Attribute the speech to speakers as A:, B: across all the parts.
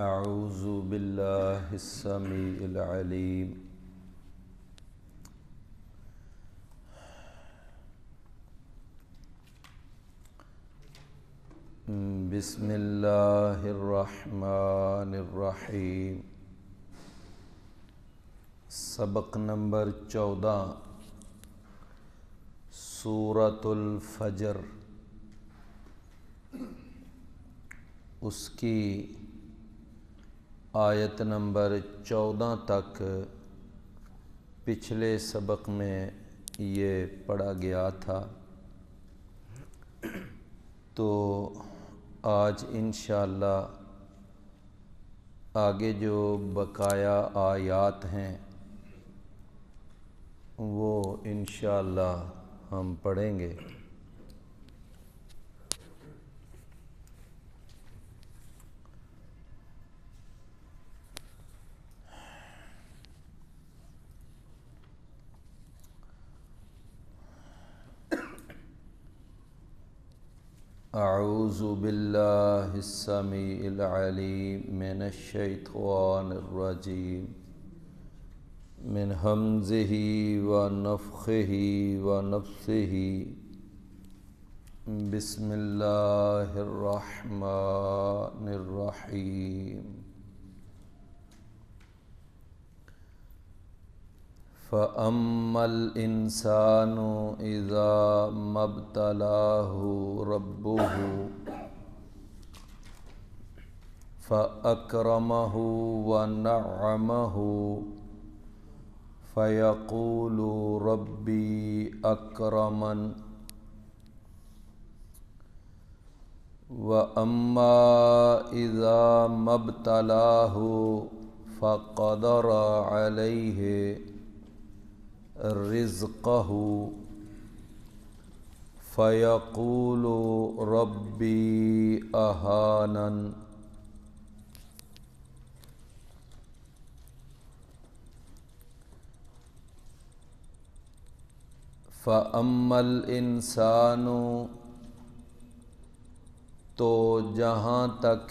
A: اعوذ باللہ السمیع العلیم بسم اللہ الرحمن الرحیم۔ سبق نمبر 14 سورۃ الفجر، اس کی آیت نمبر 14 تک پچھلے سبق میں یہ پڑھا گیا تھا، تو آج انشاءاللہ آگے جو بقایا آیات ہیں وہ انشاءاللہ ہم پڑھیں گے۔ اعوذ باللہ السمیع العلیم من الشیطان الرجیم، من ہمزہ ونفخہ ونفثہ، بسم اللہ الرحمن الرحیم۔ فَأَمَّا الْإِنسَانُ إِذَا مَا ابْتَلَاهُ رَبُّهُ فَأَكْرَمَهُ وَنَعَّمَهُ فَيَقُولُ رَبِّي أَكْرَمَنِ، وَأَمَّا إِذَا مَا ابْتَلَاهُ فَقَدَرَ عَلَيْهِ رزقه فيقول ربي أهانن، فأما الإنسان، تو جہاں تک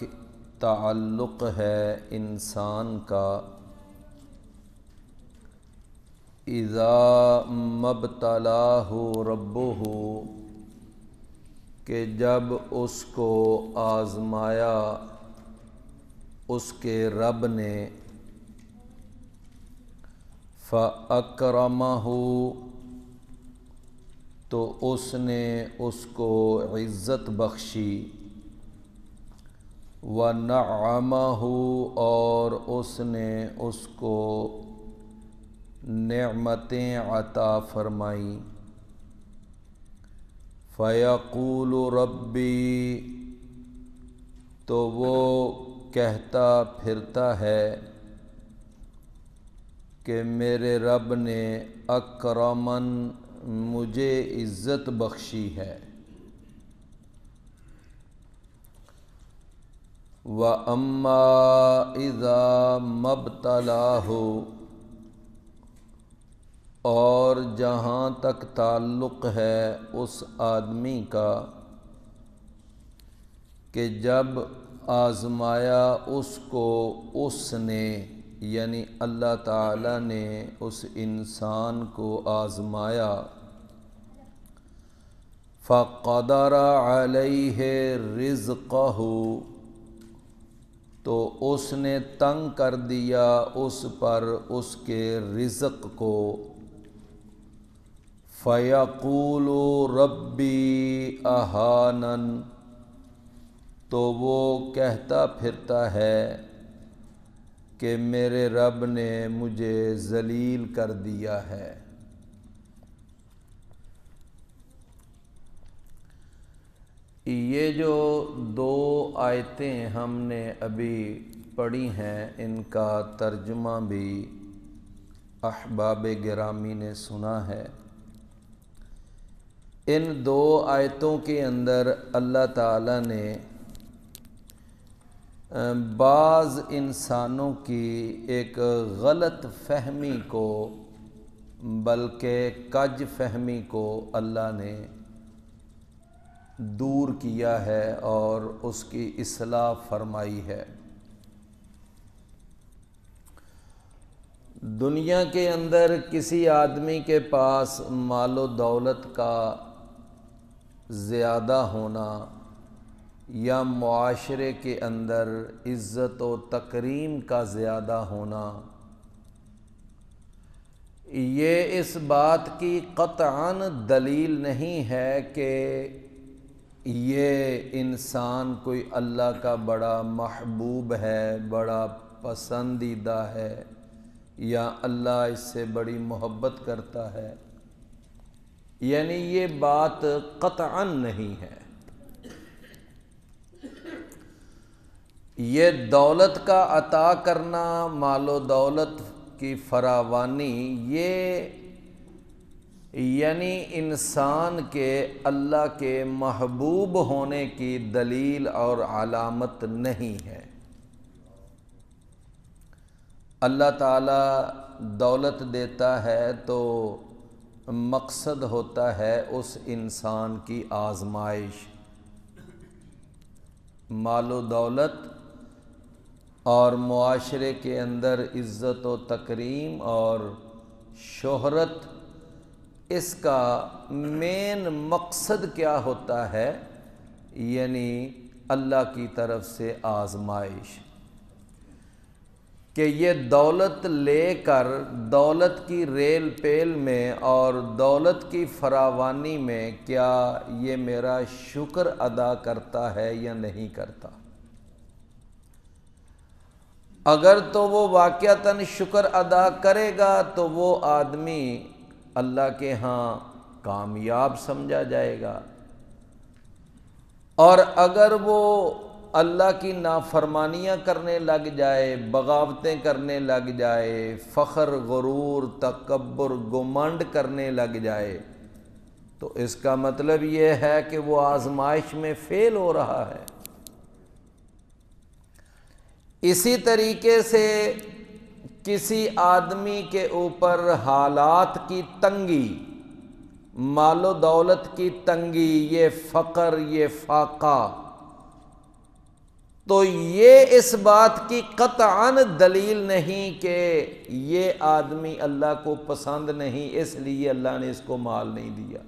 A: تعلق ہے انسان کا، اذا ما ابتلاہ ربہ، کہ جب اس کو آزمایا اس کے رب نے، فَأَكْرَمَهُ، تو اس نے اس کو عزت بخشی، وَنَعَّمَهُ، اور اس نے اس کو نعمتیں عطا فرمائیں، فَيَقُولُ رَبِّي، تو وہ کہتا پھرتا ہے کہ میرے رب نے اکرمن، مجھے عزت بخشی ہے، وَأَمَّا إِذَا مَا ابْتَلَاهُ، اور جہاں تک تعلق ہے اس آدمی کا کہ جب آزمایا اس کو اس نے، یعنی اللہ تعالی نے اس انسان کو آزمایا، فَقَدَرَ عَلَيْهِ رِزْقَهُ، تو اس نے تنگ کر دیا اس پر اس کے رزق کو، فَيَقُولُ رَبِّي أَهَانَنِ، تو وہ کہتا پھرتا ہے کہ میرے رب نے مجھے ذلیل کر دیا ہے۔ یہ جو دو آیتیں ہم نے ابھی پڑھی ہیں، ان کا ترجمہ بھی احباب گرامی نے سنا ہے۔ ان دو آیتوں کے اندر اللہ تعالیٰ نے بعض انسانوں کی ایک غلط فہمی کو، بلکہ کج فہمی کو اللہ نے دور کیا ہے اور اس کی اصلاح فرمائی ہے۔ دنیا کے اندر کسی آدمی کے پاس مال و دولت کا زیادہ ہونا یا معاشرے کے اندر عزت و تکریم کا زیادہ ہونا، یہ اس بات کی قطعاً دلیل نہیں ہے کہ یہ انسان کوئی اللہ کا بڑا محبوب ہے، بڑا پسندیدہ ہے، یا اللہ اس سے بڑی محبت کرتا ہے، یعنی یہ بات قطعاً نہیں ہے۔ یہ دولت کا عطا کرنا، مال و دولت کی فراوانی، یہ یعنی انسان کے اللہ کے محبوب ہونے کی دلیل اور علامت نہیں ہے۔ اللہ تعالیٰ دولت دیتا ہے تو مقصد ہوتا ہے اس انسان کی آزمائش۔ مال و دولت اور معاشرے کے اندر عزت و تکریم اور شہرت، اس کا مین مقصد کیا ہوتا ہے؟ یعنی اللہ کی طرف سے آزمائش، کہ یہ دولت لے کر دولت کی ریل پیل میں اور دولت کی فراوانی میں کیا یہ میرا شکر ادا کرتا ہے یا نہیں کرتا۔ اگر تو وہ واقعتاً شکر ادا کرے گا تو وہ آدمی اللہ کے ہاں کامیاب سمجھا جائے گا، اور اگر وہ اللہ کی نافرمانیاں کرنے لگ جائے، بغاوتیں کرنے لگ جائے، فخر، غرور، تکبر، گمنڈ کرنے لگ جائے، تو اس کا مطلب یہ ہے کہ وہ آزمائش میں فیل ہو رہا ہے۔ اسی طریقے سے کسی آدمی کے اوپر حالات کی تنگی، مال و دولت کی تنگی، یہ فقر، یہ فاقہ، تو یہ اس بات کی قطعاً دلیل نہیں کہ یہ آدمی اللہ کو پسند نہیں، اس لیے اللہ نے اس کو مال نہیں دیا۔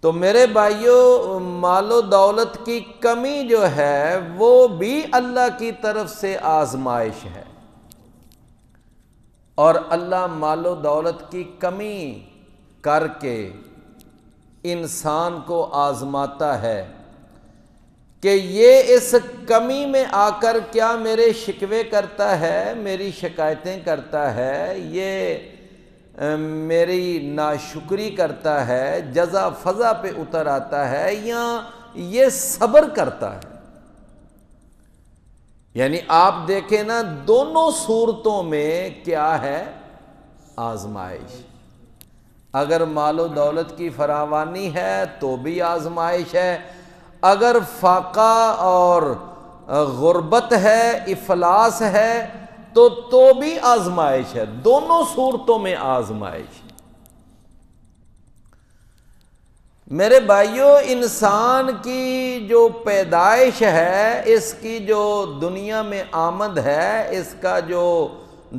A: تو میرے بھائیو، مال و دولت کی کمی جو ہے وہ بھی اللہ کی طرف سے آزمائش ہے، اور اللہ مال و دولت کی کمی کر کے انسان کو آزماتا ہے کہ یہ اس کمی میں آ کر کیا میرے شکوے کرتا ہے، میری شکایتیں کرتا ہے، یہ میری ناشکری کرتا ہے، جزا فضا پہ اتر آتا ہے، یا یہ صبر کرتا ہے۔ یعنی آپ دیکھیں نا، دونوں صورتوں میں کیا ہے؟ آزمائش۔ اگر مال و دولت کی فراوانی ہے تو بھی آزمائش ہے، اگر فاقہ اور غربت ہے، افلاس ہے، تو بھی آزمائش ہے۔ دونوں صورتوں میں آزمائش۔ میرے بھائیو، انسان کی جو پیدائش ہے، اس کی جو دنیا میں آمد ہے، اس کا جو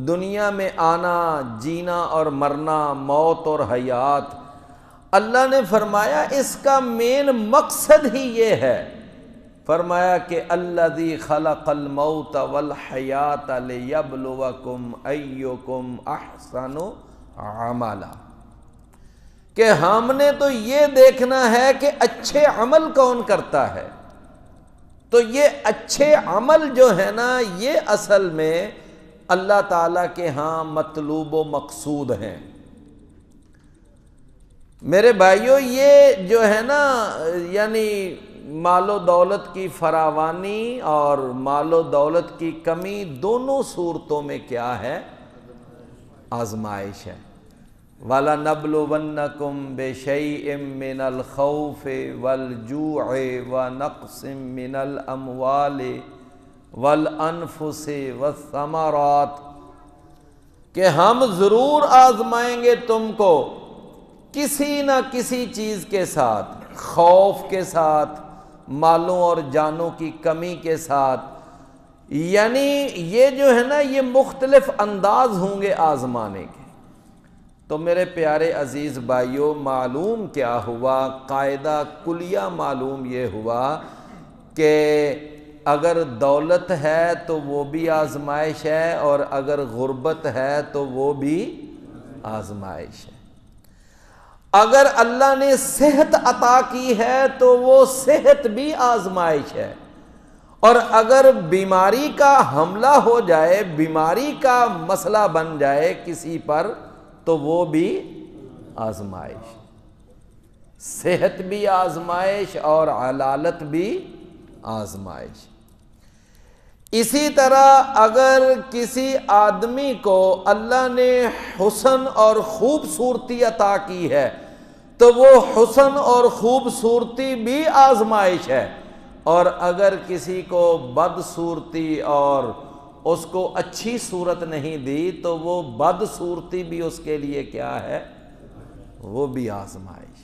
A: دنیا میں آنا، جینا اور مرنا، موت اور حیات، اللہ نے فرمایا اس کا مین مقصد ہی یہ ہے۔ فرمایا کہ الذی خلق الموت والحیات لیبلوکم ایکم احسن عملا، کہ ہم نے تو یہ دیکھنا ہے کہ اچھے عمل کون کرتا ہے۔ تو یہ اچھے عمل جو ہے نا، یہ اصل میں اللہ تعالیٰ کے ہاں مطلوب و مقصود ہیں۔ میرے بھائیو، یہ جو ہے نا، یعنی مال و دولت کی فراوانی اور مال و دولت کی کمی، دونوں صورتوں میں کیا ہے؟ آزمائش ہے۔ وَلَنَبْلُوَنَّكُمْ بِشَيْءٍ مِّنَ الْخَوْفِ وَالْجُوعِ وَنَقْصٍ مِّنَ الْأَمْوَالِ وَالْأَنفُسِ وَالثَّمَرَاتِ، کہ ہم ضرور آزمائیں گے تم کو کسی نہ کسی چیز کے ساتھ، خوف کے ساتھ، مالوں اور جانوں کی کمی کے ساتھ، یعنی یہ جو ہے نا یہ مختلف انداز ہوں گے آزمانے کے۔ تو میرے پیارے عزیز بھائیوں، معلوم کیا ہوا؟ قاعدہ کلیہ معلوم یہ ہوا کہ اگر دولت ہے تو وہ بھی آزمائش ہے، اور اگر غربت ہے تو وہ بھی آزمائش ہے۔ اگر اللہ نے صحت عطا کی ہے تو وہ صحت بھی آزمائش ہے، اور اگر بیماری کا حملہ ہو جائے، بیماری کا مسئلہ بن جائے کسی پر، تو وہ بھی آزمائش۔ صحت بھی آزمائش اور علالت بھی آزمائش۔ اسی طرح اگر کسی آدمی کو اللہ نے حسن اور خوبصورتی عطا کی ہے تو وہ حسن اور خوبصورتی بھی آزمائش ہے، اور اگر کسی کو بدصورتی اور اس کو اچھی صورت نہیں دی تو وہ بدصورتی بھی اس کے لیے کیا ہے؟ وہ بھی آزمائش۔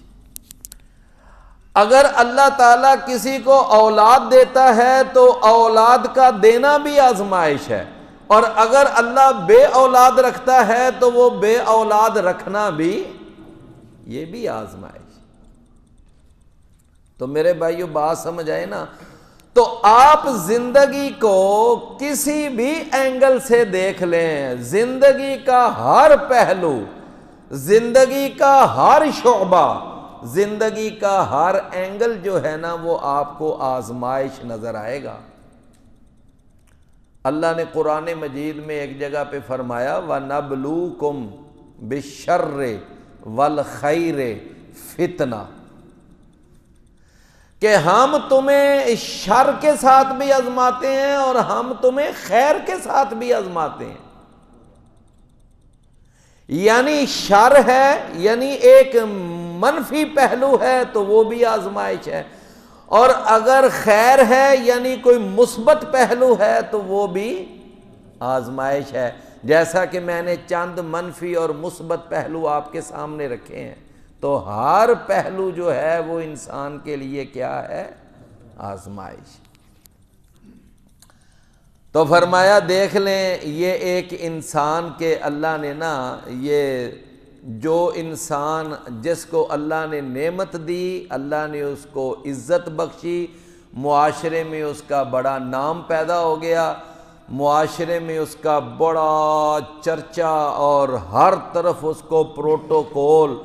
A: اگر اللہ تعالیٰ کسی کو اولاد دیتا ہے تو اولاد کا دینا بھی آزمائش ہے، اور اگر اللہ بے اولاد رکھتا ہے تو وہ بے اولاد رکھنا بھی، یہ بھی آزمائش۔ تو میرے بھائیو بات سمجھ آئے نا؟ تو آپ زندگی کو کسی بھی اینگل سے دیکھ لیں، زندگی کا ہر پہلو، زندگی کا ہر شعبہ، زندگی کا ہر اینگل جو ہے نا وہ آپ کو آزمائش نظر آئے گا۔ اللہ نے قرآن مجید میں ایک جگہ پہ فرمایا وَنَبْلُوكُمْ بِالشَّرِّ وَالْخَيْرِ فِتْنَةً، کہ ہم تمہیں شر کے ساتھ بھی آزماتے ہیں اور ہم تمہیں خیر کے ساتھ بھی آزماتے ہیں۔ یعنی شر ہے، یعنی ایک منفی پہلو ہے تو وہ بھی آزمائش ہے، اور اگر خیر ہے یعنی کوئی مثبت پہلو ہے تو وہ بھی آزمائش ہے۔ جیسا کہ میں نے چند منفی اور مثبت پہلو آپ کے سامنے رکھے ہیں، تو ہر پہلو جو ہے وہ انسان کے لیے کیا ہے؟ آزمائش۔ تو فرمایا دیکھ لیں یہ ایک انسان کے اللہ نے نا، یہ جو انسان جس کو اللہ نے نعمت دی، اللہ نے اس کو عزت بخشی، معاشرے میں اس کا بڑا نام پیدا ہو گیا، معاشرے میں اس کا بڑا چرچا، اور ہر طرف اس کو پروٹوکول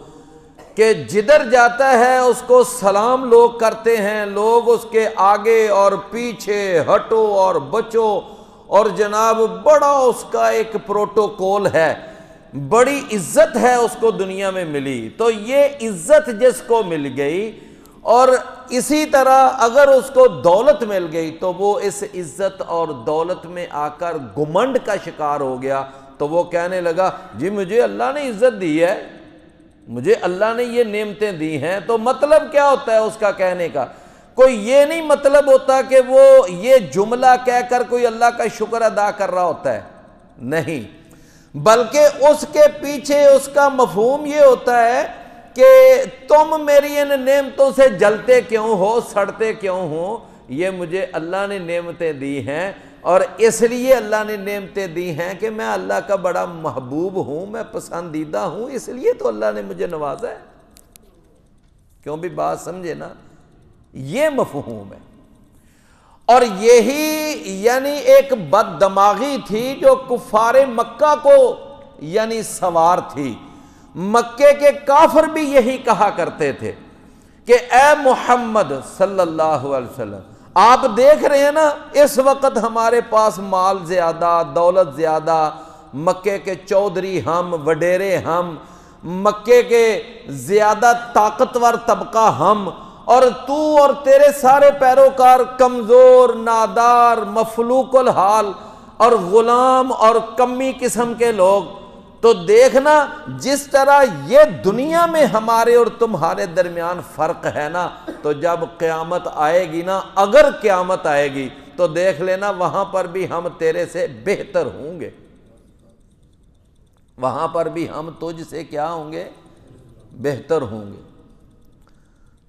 A: کہ جدھر جاتا ہے اس کو سلام لوگ کرتے ہیں، لوگ اس کے آگے اور پیچھے، ہٹو اور بچو، اور جناب بڑا اس کا ایک پروٹوکول ہے، بڑی عزت ہے اس کو دنیا میں ملی۔ تو یہ عزت جس کو مل گئی، اور اسی طرح اگر اس کو دولت مل گئی تو وہ اس عزت اور دولت میں آ کر گھمنڈ کا شکار ہو گیا، تو وہ کہنے لگا جی مجھے اللہ نے عزت دی ہے، مجھے اللہ نے یہ نعمتیں دی ہیں۔ تو مطلب کیا ہوتا ہے اس کا کہنے کا؟ کوئی یہ نہیں مطلب ہوتا کہ وہ یہ جملہ کہہ کر کوئی اللہ کا شکر ادا کر رہا ہوتا ہے، نہیں، بلکہ اس کے پیچھے اس کا مفہوم یہ ہوتا ہے کہ تم میری ان نعمتوں سے جلتے کیوں ہو، سڑتے کیوں ہو؟ یہ مجھے اللہ نے نعمتیں دی ہیں، اور اس لیے اللہ نے نعمتیں دی ہیں کہ میں اللہ کا بڑا محبوب ہوں، میں پسندیدہ ہوں، اس لیے تو اللہ نے مجھے نوازا ہے۔ کیوں بھی بات سمجھے نا؟ یہ مفہوم ہے، اور یہی یعنی ایک بد دماغی تھی جو کفار مکہ کو یعنی سوار تھی۔ مکے کے کافر بھی یہی کہا کرتے تھے کہ اے محمد صلی اللہ علیہ وسلم، آپ دیکھ رہے ہیں نا اس وقت ہمارے پاس مال زیادہ، دولت زیادہ، مکے کے چودھری ہم، وڈیرے ہم، مکے کے زیادہ طاقتور طبقہ ہم، اور تو اور تیرے سارے پیروکار کمزور، نادار، مفلوق الحال اور غلام اور کمی قسم کے لوگ۔ تو دیکھنا جس طرح یہ دنیا میں ہمارے اور تمہارے درمیان فرق ہے نا، تو جب قیامت آئے گی نا، اگر قیامت آئے گی تو دیکھ لینا وہاں پر بھی ہم تیرے سے بہتر ہوں گے، وہاں پر بھی ہم تجھ سے کیا ہوں گے؟ بہتر ہوں گے۔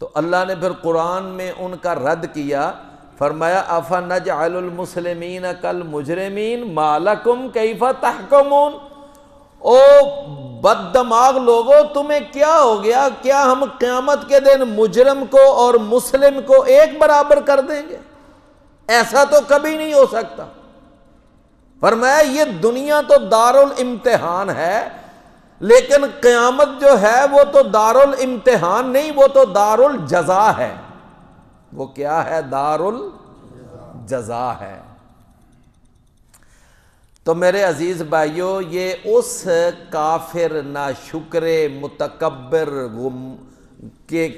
A: تو اللہ نے پھر قرآن میں ان کا رد کیا فرمایا افنجعل المسلمین کالمجرمین ما لکم کیف تحکمون، او بد دماغ لوگوں تمہیں کیا ہو گیا، کیا ہم قیامت کے دن مجرم کو اور مسلم کو ایک برابر کر دیں گے؟ ایسا تو کبھی نہیں ہو سکتا۔ فرمایا یہ دنیا تو دارالامتحان ہے، لیکن قیامت جو ہے وہ تو دارالامتحان نہیں، وہ تو دارالجزا ہے۔ وہ کیا ہے؟ دارالجزا ہے۔ تو میرے عزیز بھائیوں، یہ اس کافر ناشکر متکبر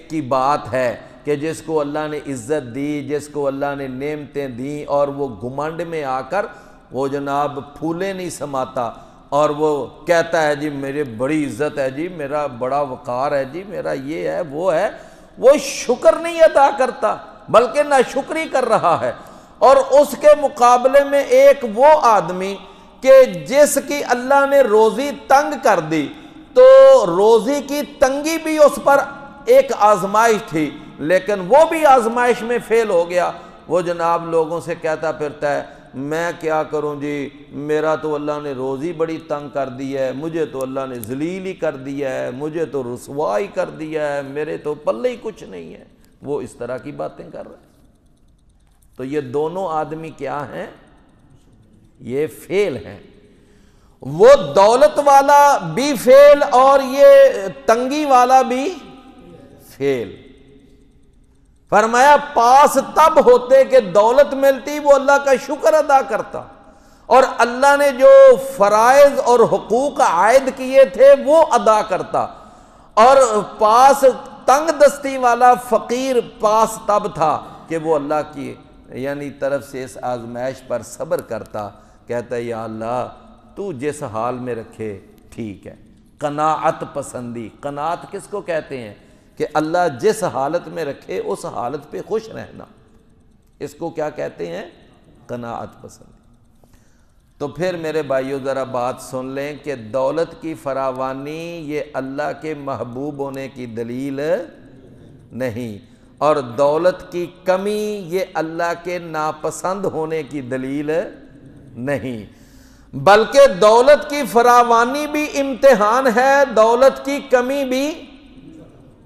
A: کی بات ہے کہ جس کو اللہ نے عزت دی، جس کو اللہ نے نعمتیں دیں، اور وہ گھمنڈ میں آ کر وہ جناب پھولے نہیں سماتا اور وہ کہتا ہے جی میری بڑی عزت ہے، جی میرا بڑا وقار ہے، جی میرا یہ ہے وہ ہے، وہ شکر نہیں ادا کرتا بلکہ ناشکری کر رہا ہے۔ اور اس کے مقابلے میں ایک وہ آدمی کہ جس کی اللہ نے روزی تنگ کر دی، تو روزی کی تنگی بھی اس پر ایک آزمائش تھی، لیکن وہ بھی آزمائش میں فیل ہو گیا۔ وہ جناب لوگوں سے کہتا پھرتا ہے میں کیا کروں جی، میرا تو اللہ نے روزی بڑی تنگ کر دی ہے، مجھے تو اللہ نے ذلیل ہی کر دیا ہے، مجھے تو رسوائی کر دیا ہے، میرے تو پلے ہی کچھ نہیں ہے۔ وہ اس طرح کی باتیں کر رہے ہیں۔ تو یہ دونوں آدمی کیا ہیں؟ یہ فیل ہیں۔ وہ دولت والا بھی فیل اور یہ تنگی والا بھی فیل۔ فرمایا پاس تب ہوتے کہ دولت ملتی، وہ اللہ کا شکر ادا کرتا، اور اللہ نے جو فرائض اور حقوق عائد کیے تھے وہ ادا کرتا، اور پاس تنگ دستی والا فقیر پاس تب تھا کہ وہ اللہ کی یعنی طرف سے اس آزمائش پر صبر کرتا، کہتا ہے یا اللہ تو جس حال میں رکھے ٹھیک ہے۔ قناعت پسندی، قناعت کس کو کہتے ہیں؟ کہ اللہ جس حالت میں رکھے اس حالت پہ خوش رہنا، اس کو کیا کہتے ہیں؟ قناعت پسندی۔ تو پھر میرے بھائیو ذرا بات سن لیں کہ دولت کی فراوانی یہ اللہ کے محبوب ہونے کی دلیل نہیں، اور دولت کی کمی یہ اللہ کے ناپسند ہونے کی دلیل نہیں، بلکہ دولت کی فراوانی بھی امتحان ہے، دولت کی کمی بھی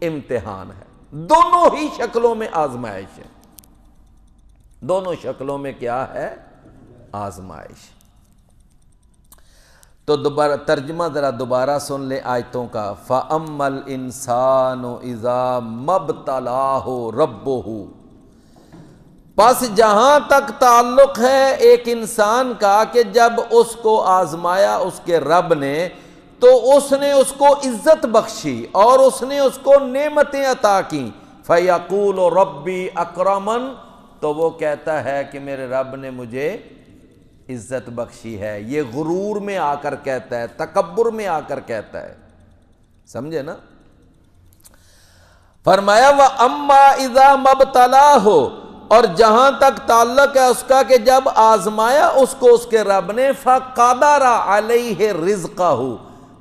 A: امتحان ہے۔ دونوں ہی شکلوں میں آزمائش ہے، دونوں شکلوں میں کیا ہے؟ آزمائش۔ تو دوبارہ ترجمہ ذرا دوبارہ سن لیں آیتوں کا۔ فَأَمَّا الْإِنسَانُ إِذَا مَبْتَلَاهُ رَبُّهُ، بس جہاں تک تعلق ہے ایک انسان کا کہ جب اس کو آزمایا اس کے رب نے تو اس نے اس کو عزت بخشی اور اس نے اس کو نعمتیں عطا کیں، فَيَقُولُ رَبِّي أَكْرَمَنِ، تو وہ کہتا ہے کہ میرے رب نے مجھے عزت بخشی ہے۔ یہ غرور میں آ کر کہتا ہے، تکبر میں آ کر کہتا ہے، سمجھے نا؟ فرمایا وَأَمَّا إِذَا مَبْتَلَاهُ، اور جہاں تک تعلق ہے اس کا کہ جب آزمایا اس کو اس کے رب نے، فَقَدَرَ عَلَيْهِ رِزْقَهُ،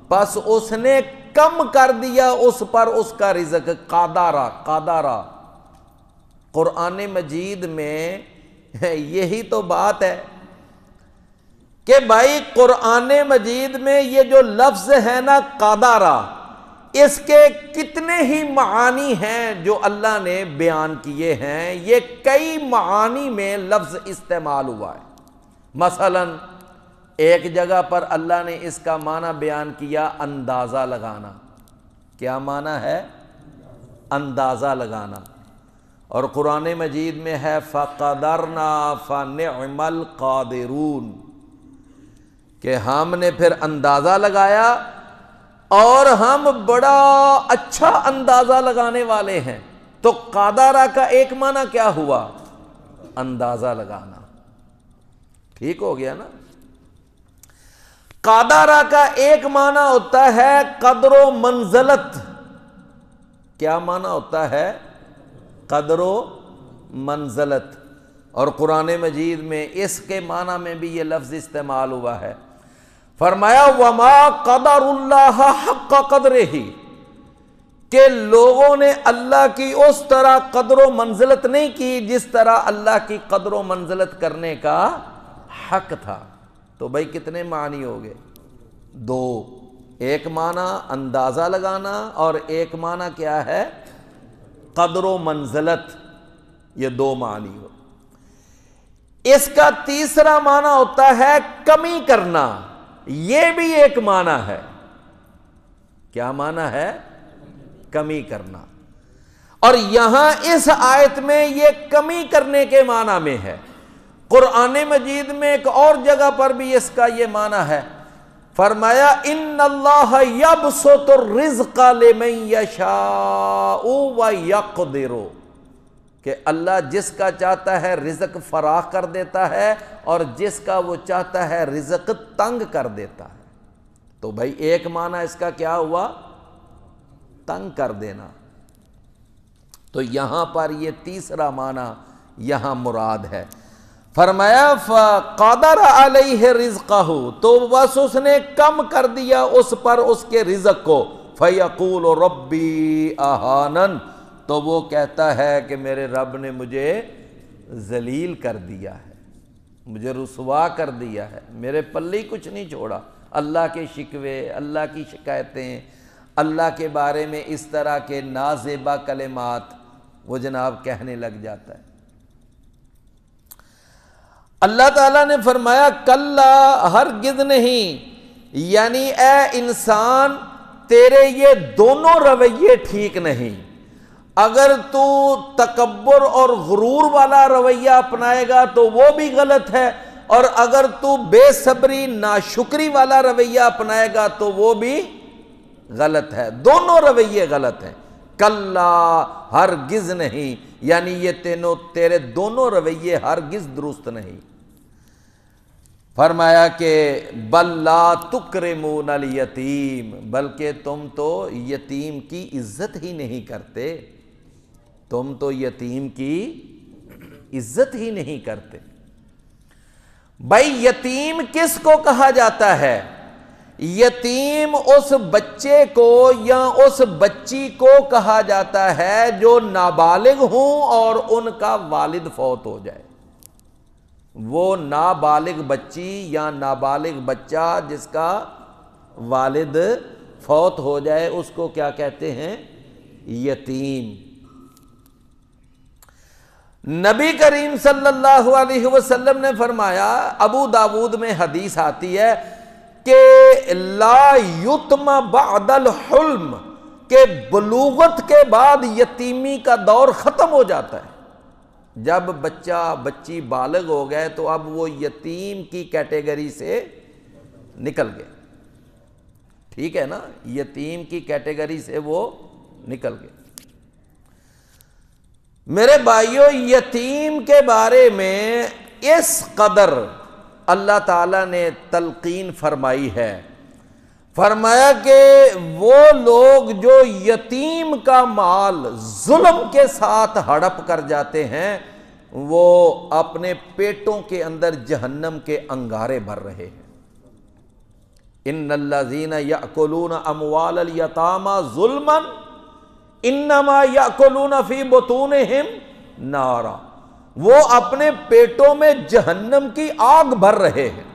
A: بس اس نے کم کر دیا اس پر اس کا رزق۔ قادارہ قرآن مجید میں یہی تو بات ہے کہ بھائی قرآن مجید میں یہ جو لفظ ہے نا قادارہ، اس کے کتنے ہی معانی ہیں جو اللہ نے بیان کیے ہیں، یہ کئی معانی میں لفظ استعمال ہوا ہے۔ مثلا ایک جگہ پر اللہ نے اس کا معنی بیان کیا اندازہ لگانا۔ کیا معنی ہے؟ اندازہ لگانا۔ اور قرآن مجید میں ہے فَقَدَرْنَا فَنِعْمَ الْقَادِرُونَ، کہ ہم نے پھر اندازہ لگایا اور ہم بڑا اچھا اندازہ لگانے والے ہیں۔ تو قادارہ کا ایک معنی کیا ہوا؟ اندازہ لگانا۔ ٹھیک ہو گیا نا؟ قادارہ کا ایک معنی ہوتا ہے قدر و منزلت۔ کیا معنی ہوتا ہے؟ قدر و منزلت۔ اور قرآن مجید میں اس کے معنی میں بھی یہ لفظ استعمال ہوا ہے۔ فرمایا وَمَا قَدَرُ اللَّهَ حَقَّ قَدْرِهِ، کہ لوگوں نے اللہ کی اس طرح قدر و منزلت نہیں کی جس طرح اللہ کی قدر و منزلت کرنے کا حق تھا۔ تو بھائی کتنے معنی ہو گئے؟ دو، ایک معنی اندازہ لگانا اور ایک معنی کیا ہے؟ قدر و منزلت، یہ دو معنی ہو۔ اس کا تیسرا معنی ہوتا ہے کمی کرنا، یہ بھی ایک معنی ہے۔ کیا معنی ہے؟ کمی کرنا۔ اور یہاں اس آیت میں یہ کمی کرنے کے معنی میں ہے۔ قرآن مجید میں ایک اور جگہ پر بھی اس کا یہ معنی ہے، فرمایا ان اللہ یبسط الرزق لمن یشاء ویقدر، کہ اللہ جس کا چاہتا ہے رزق فراخ کر دیتا ہے اور جس کا وہ چاہتا ہے رزق تنگ کر دیتا ہے۔ تو بھائی ایک معنی اس کا کیا ہوا؟ تنگ کر دینا۔ تو یہاں پر یہ تیسرا معنی یہاں مراد ہے۔ فرمایا فقدر علیہ رزقہ، تو بس اس نے کم کر دیا اس پر اس کے رزق کو، فیقول ربی اہانن، تو وہ کہتا ہے کہ میرے رب نے مجھے ذلیل کر دیا ہے، مجھے رسوا کر دیا ہے، میرے پلے ہی کچھ نہیں چھوڑا۔ اللہ کے شکوے، اللہ کی شکایتیں، اللہ کے بارے میں اس طرح کے نازیبا کلمات وہ جناب کہنے لگ جاتا ہے۔ اللہ تعالیٰ نے فرمایا کلا، ہرگز نہیں، یعنی اے انسان تیرے یہ دونوں رویے ٹھیک نہیں۔ اگر تو تکبر اور غرور والا رویہ اپنائے گا تو وہ بھی غلط ہے، اور اگر تو بے صبری ناشکری والا رویہ اپنائے گا تو وہ بھی غلط ہے، دونوں رویے غلط ہیں۔ کلا، ہرگز نہیں، یعنی یہ تیرے دونوں رویے ہرگز درست نہیں۔ فرمایا کہ بل لا تکرمون الیتیم، بلکہ تم تو یتیم کی عزت ہی نہیں کرتے، تم تو یتیم کی عزت ہی نہیں کرتے۔ بھائی یتیم کس کو کہا جاتا ہے؟ یتیم اس بچے کو یا اس بچی کو کہا جاتا ہے جو نابالغ ہوں اور ان کا والد فوت ہو جائے۔ وہ نابالغ بچی یا نابالغ بچہ جس کا والد فوت ہو جائے اس کو کیا کہتے ہیں؟ یتیم۔ نبی کریم صلی اللہ علیہ وسلم نے فرمایا، ابو داود میں حدیث آتی ہے کہ لا یتم بعد الحلم، کہ بلوغت کے بعد یتیمی کا دور ختم ہو جاتا ہے۔ جب بچہ بچی بالغ ہو گئے تو اب وہ یتیم کی کیٹیگری سے نکل گئے، ٹھیک ہے نا، یتیم کی کیٹیگری سے وہ نکل گئے۔ میرے بھائیو، یتیم کے بارے میں اس قدر اللہ تعالیٰ نے تلقین فرمائی ہے، فرمایا کہ وہ لوگ جو یتیم کا مال ظلم کے ساتھ ہڑپ کر جاتے ہیں وہ اپنے پیٹوں کے اندر جہنم کے انگارے بھر رہے ہیں۔ ان الذین یأکلون اموال الیتامی ظلما انما یأکلون فی بطونہم نارا، وہ اپنے پیٹوں میں جہنم کی آگ بھر رہے ہیں۔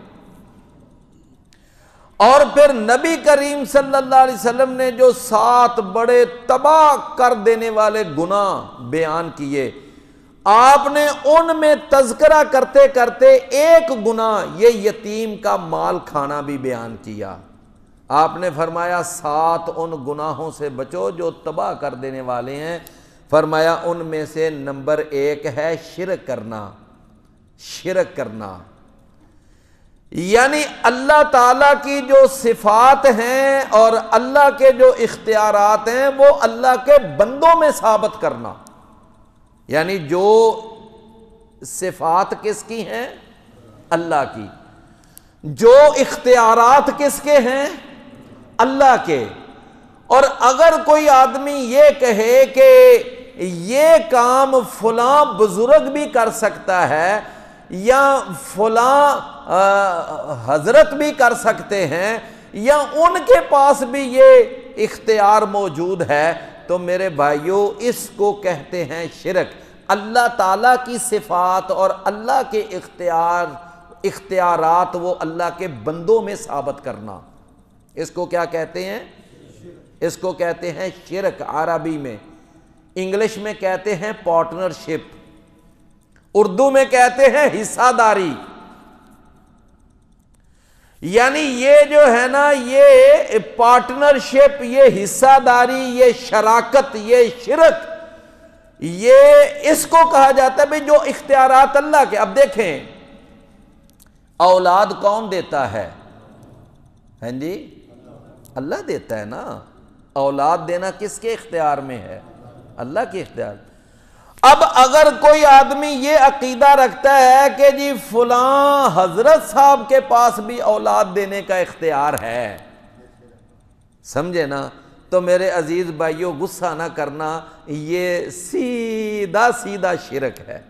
A: اور پھر نبی کریم صلی اللہ علیہ وسلم نے جو 7 بڑے تباہ کر دینے والے گناہ بیان کیے، آپ نے ان میں تذکرہ کرتے کرتے ایک گناہ یہ یتیم کا مال کھانا بھی بیان کیا۔ آپ نے فرمایا 7 ان گناہوں سے بچو جو تباہ کر دینے والے ہیں۔ فرمایا ان میں سے نمبر 1 ہے شرک کرنا، شرک کرنا، یعنی اللہ تعالیٰ کی جو صفات ہیں اور اللہ کے جو اختیارات ہیں وہ اللہ کے بندوں میں ثابت کرنا۔ یعنی جو صفات کس کی ہیں؟ اللہ کی۔ جو اختیارات کس کے ہیں؟ اللہ کے۔ اور اگر کوئی آدمی یہ کہے کہ یہ کام فلاں بزرگ بھی کر سکتا ہے یا فلاں حضرت بھی کر سکتے ہیں یا ان کے پاس بھی یہ اختیار موجود ہے، تو میرے بھائیوں اس کو کہتے ہیں شرک۔ اللہ تعالیٰ کی صفات اور اللہ کے اختیارات وہ اللہ کے بندوں میں ثابت کرنا، اس کو کیا کہتے ہیں؟ اس کو کہتے ہیں شرک عربی میں، انگلش میں کہتے ہیں پارٹنرشپ، اردو میں کہتے ہیں حصہ داری۔ یعنی یہ جو ہے نا، یہ پارٹنرشپ، یہ حصہ داری، یہ شراکت، یہ شرک، یہ اس کو کہا جاتا ہے بھئی جو اختیارات اللہ کے۔ اب دیکھیں اولاد کون دیتا ہے؟ ہاں جی، اللہ دیتا ہے نا۔ اولاد دینا کس کے اختیار میں ہے؟ اللہ کے اختیار۔ اب اگر کوئی آدمی یہ عقیدہ رکھتا ہے کہ جی فلاں حضرت صاحب کے پاس بھی اولاد دینے کا اختیار ہے، سمجھے نا، تو میرے عزیز بھائیوں غصہ نہ کرنا، یہ سیدھا سیدھا شرک ہے۔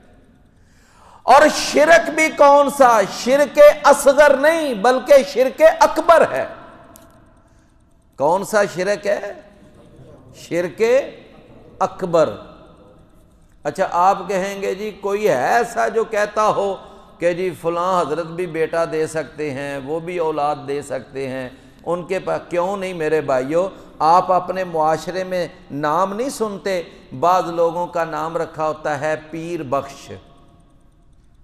A: اور شرک بھی کون سا؟ شرک اصغر نہیں بلکہ شرک اکبر ہے۔ کون سا شرک ہے؟ شرک اکبر۔ اچھا آپ کہیں گے جی کوئی ہے ایسا جو کہتا ہو کہ جی فلاں حضرت بھی بیٹا دے سکتے ہیں، وہ بھی اولاد دے سکتے ہیں، ان کے پاس کیوں نہیں؟ میرے بھائیوں آپ اپنے معاشرے میں نام نہیں سنتے، بعض لوگوں کا نام رکھا ہوتا ہے پیر بخش۔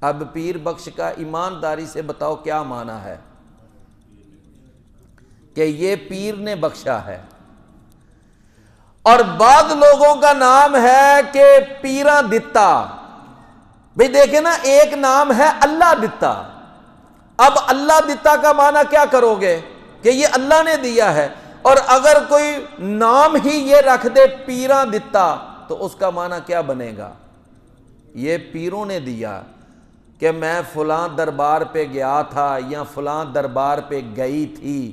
A: اب پیر بخش کا ایمانداری سے بتاؤ کیا معنی ہے؟ کہ یہ پیر نے بخشا ہے۔ اور بعض لوگوں کا نام ہے کہ پیراں دتا۔ بھئی دیکھیں نا، ایک نام ہے اللہ دتا۔ اب اللہ دتا کا معنی کیا کرو گے؟ کہ یہ اللہ نے دیا ہے۔ اور اگر کوئی نام ہی یہ رکھ دے پیراں دتا تو اس کا معنی کیا بنے گا؟ یہ پیروں نے دیا، کہ میں فلاں دربار پہ گیا تھا یا فلاں دربار پہ گئی تھی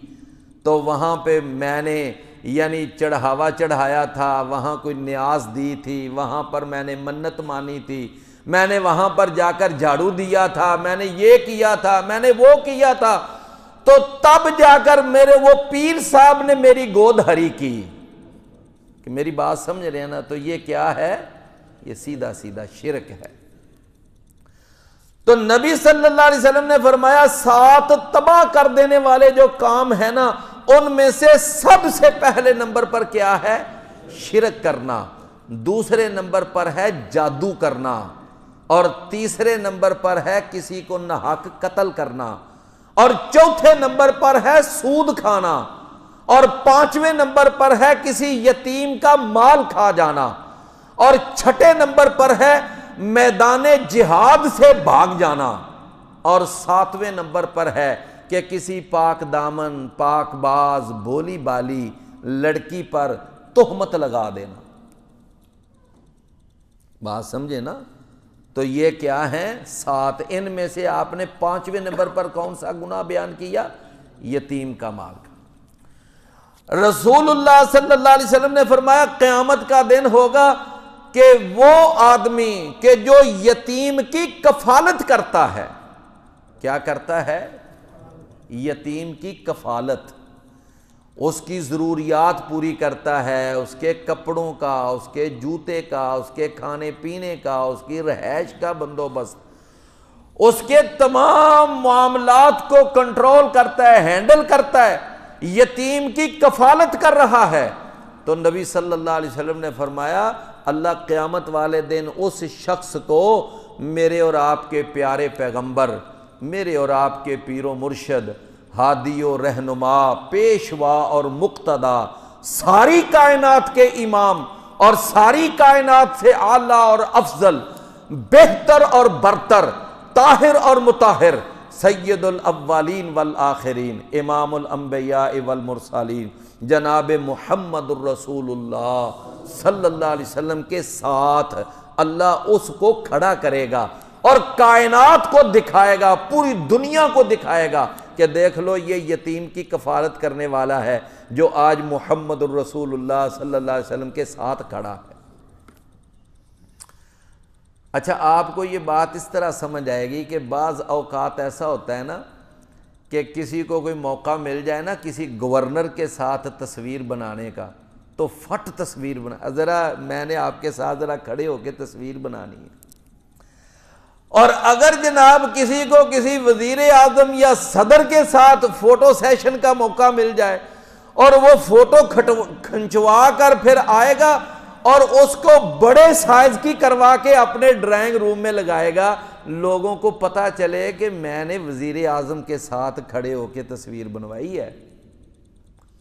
A: تو وہاں پہ میں نے یعنی چڑھاوا چڑھایا تھا، وہاں کوئی نیاز دی تھی، وہاں پر میں نے منت مانی تھی، میں نے وہاں پر جا کر جھاڑو دیا تھا، میں نے یہ کیا تھا، میں نے وہ کیا تھا، تو تب جا کر میرے وہ پیر صاحب نے میری گود ہری کی۔ کہ میری بات سمجھ رہے ہیں نا؟ تو یہ کیا ہے؟ یہ سیدھا سیدھا شرک ہے۔ تو نبی صلی اللہ علیہ وسلم نے فرمایا 7 تباہ کر دینے والے جو کام ہیں نا، ان میں سے سب سے پہلے نمبر پر کیا ہے؟ شرک کرنا، دوسرے نمبر پر ہے جادو کرنا، اور تیسرے نمبر پر ہے کسی کو ناحق قتل کرنا، اور چوتھے نمبر پر ہے سود کھانا، اور 5ویں نمبر پر ہے کسی یتیم کا مال کھا جانا، اور 6 نمبر پر ہے میدان جہاد سے بھاگ جانا، اور 7ویں نمبر پر ہے کہ کسی پاک دامن، پاک باز، بھولی بالی لڑکی پر تہمت لگا دینا۔ بات سمجھے نا؟ تو یہ کیا ہیں؟ 7۔ ان میں سے آپ نے 5ویں نمبر پر کون سا گناہ بیان کیا؟ یتیم کا مال کا۔ رسول اللہ صلی اللہ علیہ وسلم نے فرمایا قیامت کا دن ہوگا کہ وہ آدمی کہ جو یتیم کی کفالت کرتا ہے، کیا کرتا ہے؟ یتیم کی کفالت، اس کی ضروریات پوری کرتا ہے، اس کے کپڑوں کا، اس کے جوتے کا، اس کے کھانے پینے کا، اس کی رہائش کا بندوبست، اس کے تمام معاملات کو کنٹرول کرتا ہے، ہینڈل کرتا ہے، یتیم کی کفالت کر رہا ہے۔ تو نبی صلی اللہ علیہ وسلم نے فرمایا اللہ قیامت والے دن اس شخص کو میرے اور آپ کے پیارے پیغمبر، میرے اور آپ کے پیر و مرشد، ہادی و رہنما، پیشوا اور مقتدا، ساری کائنات کے امام اور ساری کائنات سے اعلیٰ اور افضل، بہتر اور برتر، طاہر اور مطہر، سید الاولین والآخرین، امام الانبیاء والمرسلین، جناب محمد الرسول اللہ صلی اللہ علیہ وسلم کے ساتھ اللہ اس کو کھڑا کرے گا اور کائنات کو دکھائے گا، پوری دنیا کو دکھائے گا کہ دیکھ لو یہ یتیم کی کفالت کرنے والا ہے جو آج محمد الرسول اللہ صلی اللہ علیہ وسلم کے ساتھ کھڑا ہے۔ اچھا آپ کو یہ بات اس طرح سمجھ آئے گی کہ بعض اوقات ایسا ہوتا ہے نا کہ کسی کو کوئی موقع مل جائے نا کسی گورنر کے ساتھ تصویر بنانے کا، تو فٹ تصویر بنا. ذرا میں نے آپ کے ساتھ ذرا کھڑے ہو کے تصویر بنانی ہے. اور اگر جناب کسی کو کسی وزیر اعظم یا صدر کے ساتھ فوٹو سیشن کا موقع مل جائے اور وہ فوٹو کھنچوا کر پھر آئے گا اور اس کو بڑے سائز کی کروا کے اپنے ڈرائنگ روم میں لگائے گا, لوگوں کو پتہ چلے کہ میں نے وزیر اعظم کے ساتھ کھڑے ہو کے تصویر بنوائی ہے,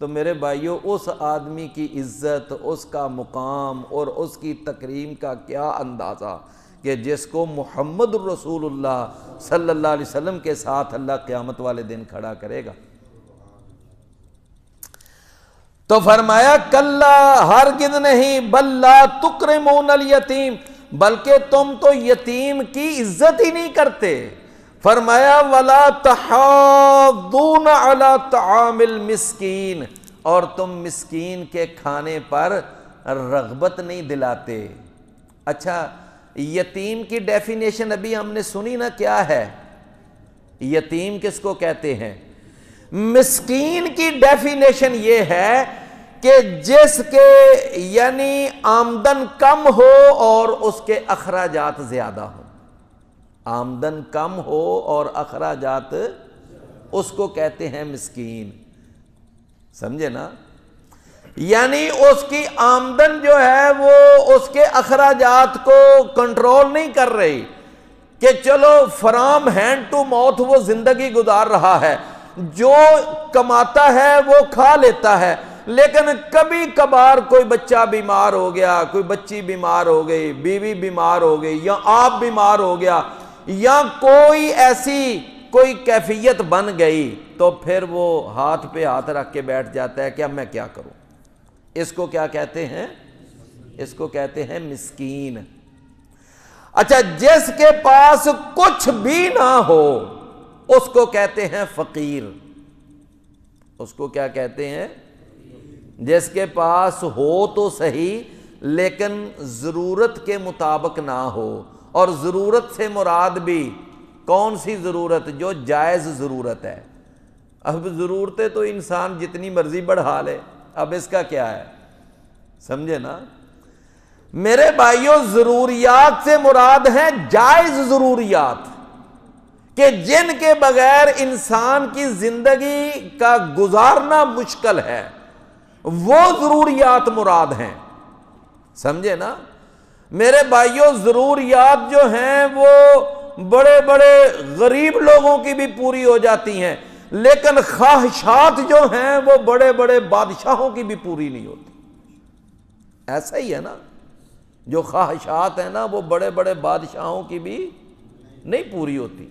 A: تو میرے بھائیوں اس آدمی کی عزت, اس کا مقام اور اس کی تکریم کا کیا اندازہ کہ جس کو محمد الرسول اللہ صلی اللہ علیہ وسلم کے ساتھ اللہ قیامت والے دن کھڑا کرے گا. تو فرمایا کلا ہرگز نہیں, بل لا تکرمون الیتیم, بلکہ تم تو یتیم کی عزت ہی نہیں کرتے. فرمایا ولا تحاضون علی طعام المسکین, اور تم مسکین کے کھانے پر رغبت نہیں دلاتے. اچھا یتیم کی ڈیفینیشن ابھی ہم نے سنی نا, کیا ہے یتیم کس کو کہتے ہیں؟ مسکین کی ڈیفینیشن یہ ہے کہ جس کے یعنی آمدن کم ہو اور اس کے اخراجات زیادہ ہوں. آمدن کم ہو اور اخراجات, اس کو کہتے ہیں مسکین. سمجھے نا؟ یعنی اس کی آمدن جو ہے وہ اس کے اخراجات کو کنٹرول نہیں کر رہی کہ چلو فرام ہینڈ ٹو ماؤتھ وہ زندگی گزار رہا ہے, جو کماتا ہے وہ کھا لیتا ہے, لیکن کبھی کبھار کوئی بچہ بیمار ہو گیا, کوئی بچی بیمار ہو گئی, بیوی بیمار ہو گئی, یا آپ بیمار ہو گیا, یا کوئی ایسی کوئی کیفیت بن گئی, تو پھر وہ ہاتھ پہ ہاتھ رکھ کے بیٹھ جاتا ہے کہ اب میں کیا کروں. اس کو کیا کہتے ہیں؟ اس کو کہتے ہیں مسکین. اچھا جس کے پاس کچھ بھی نہ ہو اس کو کہتے ہیں فقیر. اس کو کیا کہتے ہیں؟ جس کے پاس ہو تو صحیح لیکن ضرورت کے مطابق نہ ہو, اور ضرورت سے مراد بھی کون سی ضرورت؟ جو جائز ضرورت ہے. اب ضرورتیں تو انسان جتنی مرضی بڑھا لے, اب اس کا کیا ہے؟ سمجھے نا میرے بھائیوں, ضروریات سے مراد ہیں جائز ضروریات, کہ جن کے بغیر انسان کی زندگی کا گزارنا مشکل ہے, وہ ضروریات مراد ہیں. سمجھے نا میرے بھائیوں, ضروریات جو ہیں وہ بڑے بڑے غریب لوگوں کی بھی پوری ہو جاتی ہیں, لیکن خواہشات جو ہیں وہ بڑے بڑے بادشاہوں کی بھی پوری نہیں ہوتی. ایسا ہی ہے نا, جو خواہشات ہیں نا وہ بڑے بڑے بادشاہوں کی بھی نہیں پوری ہوتی.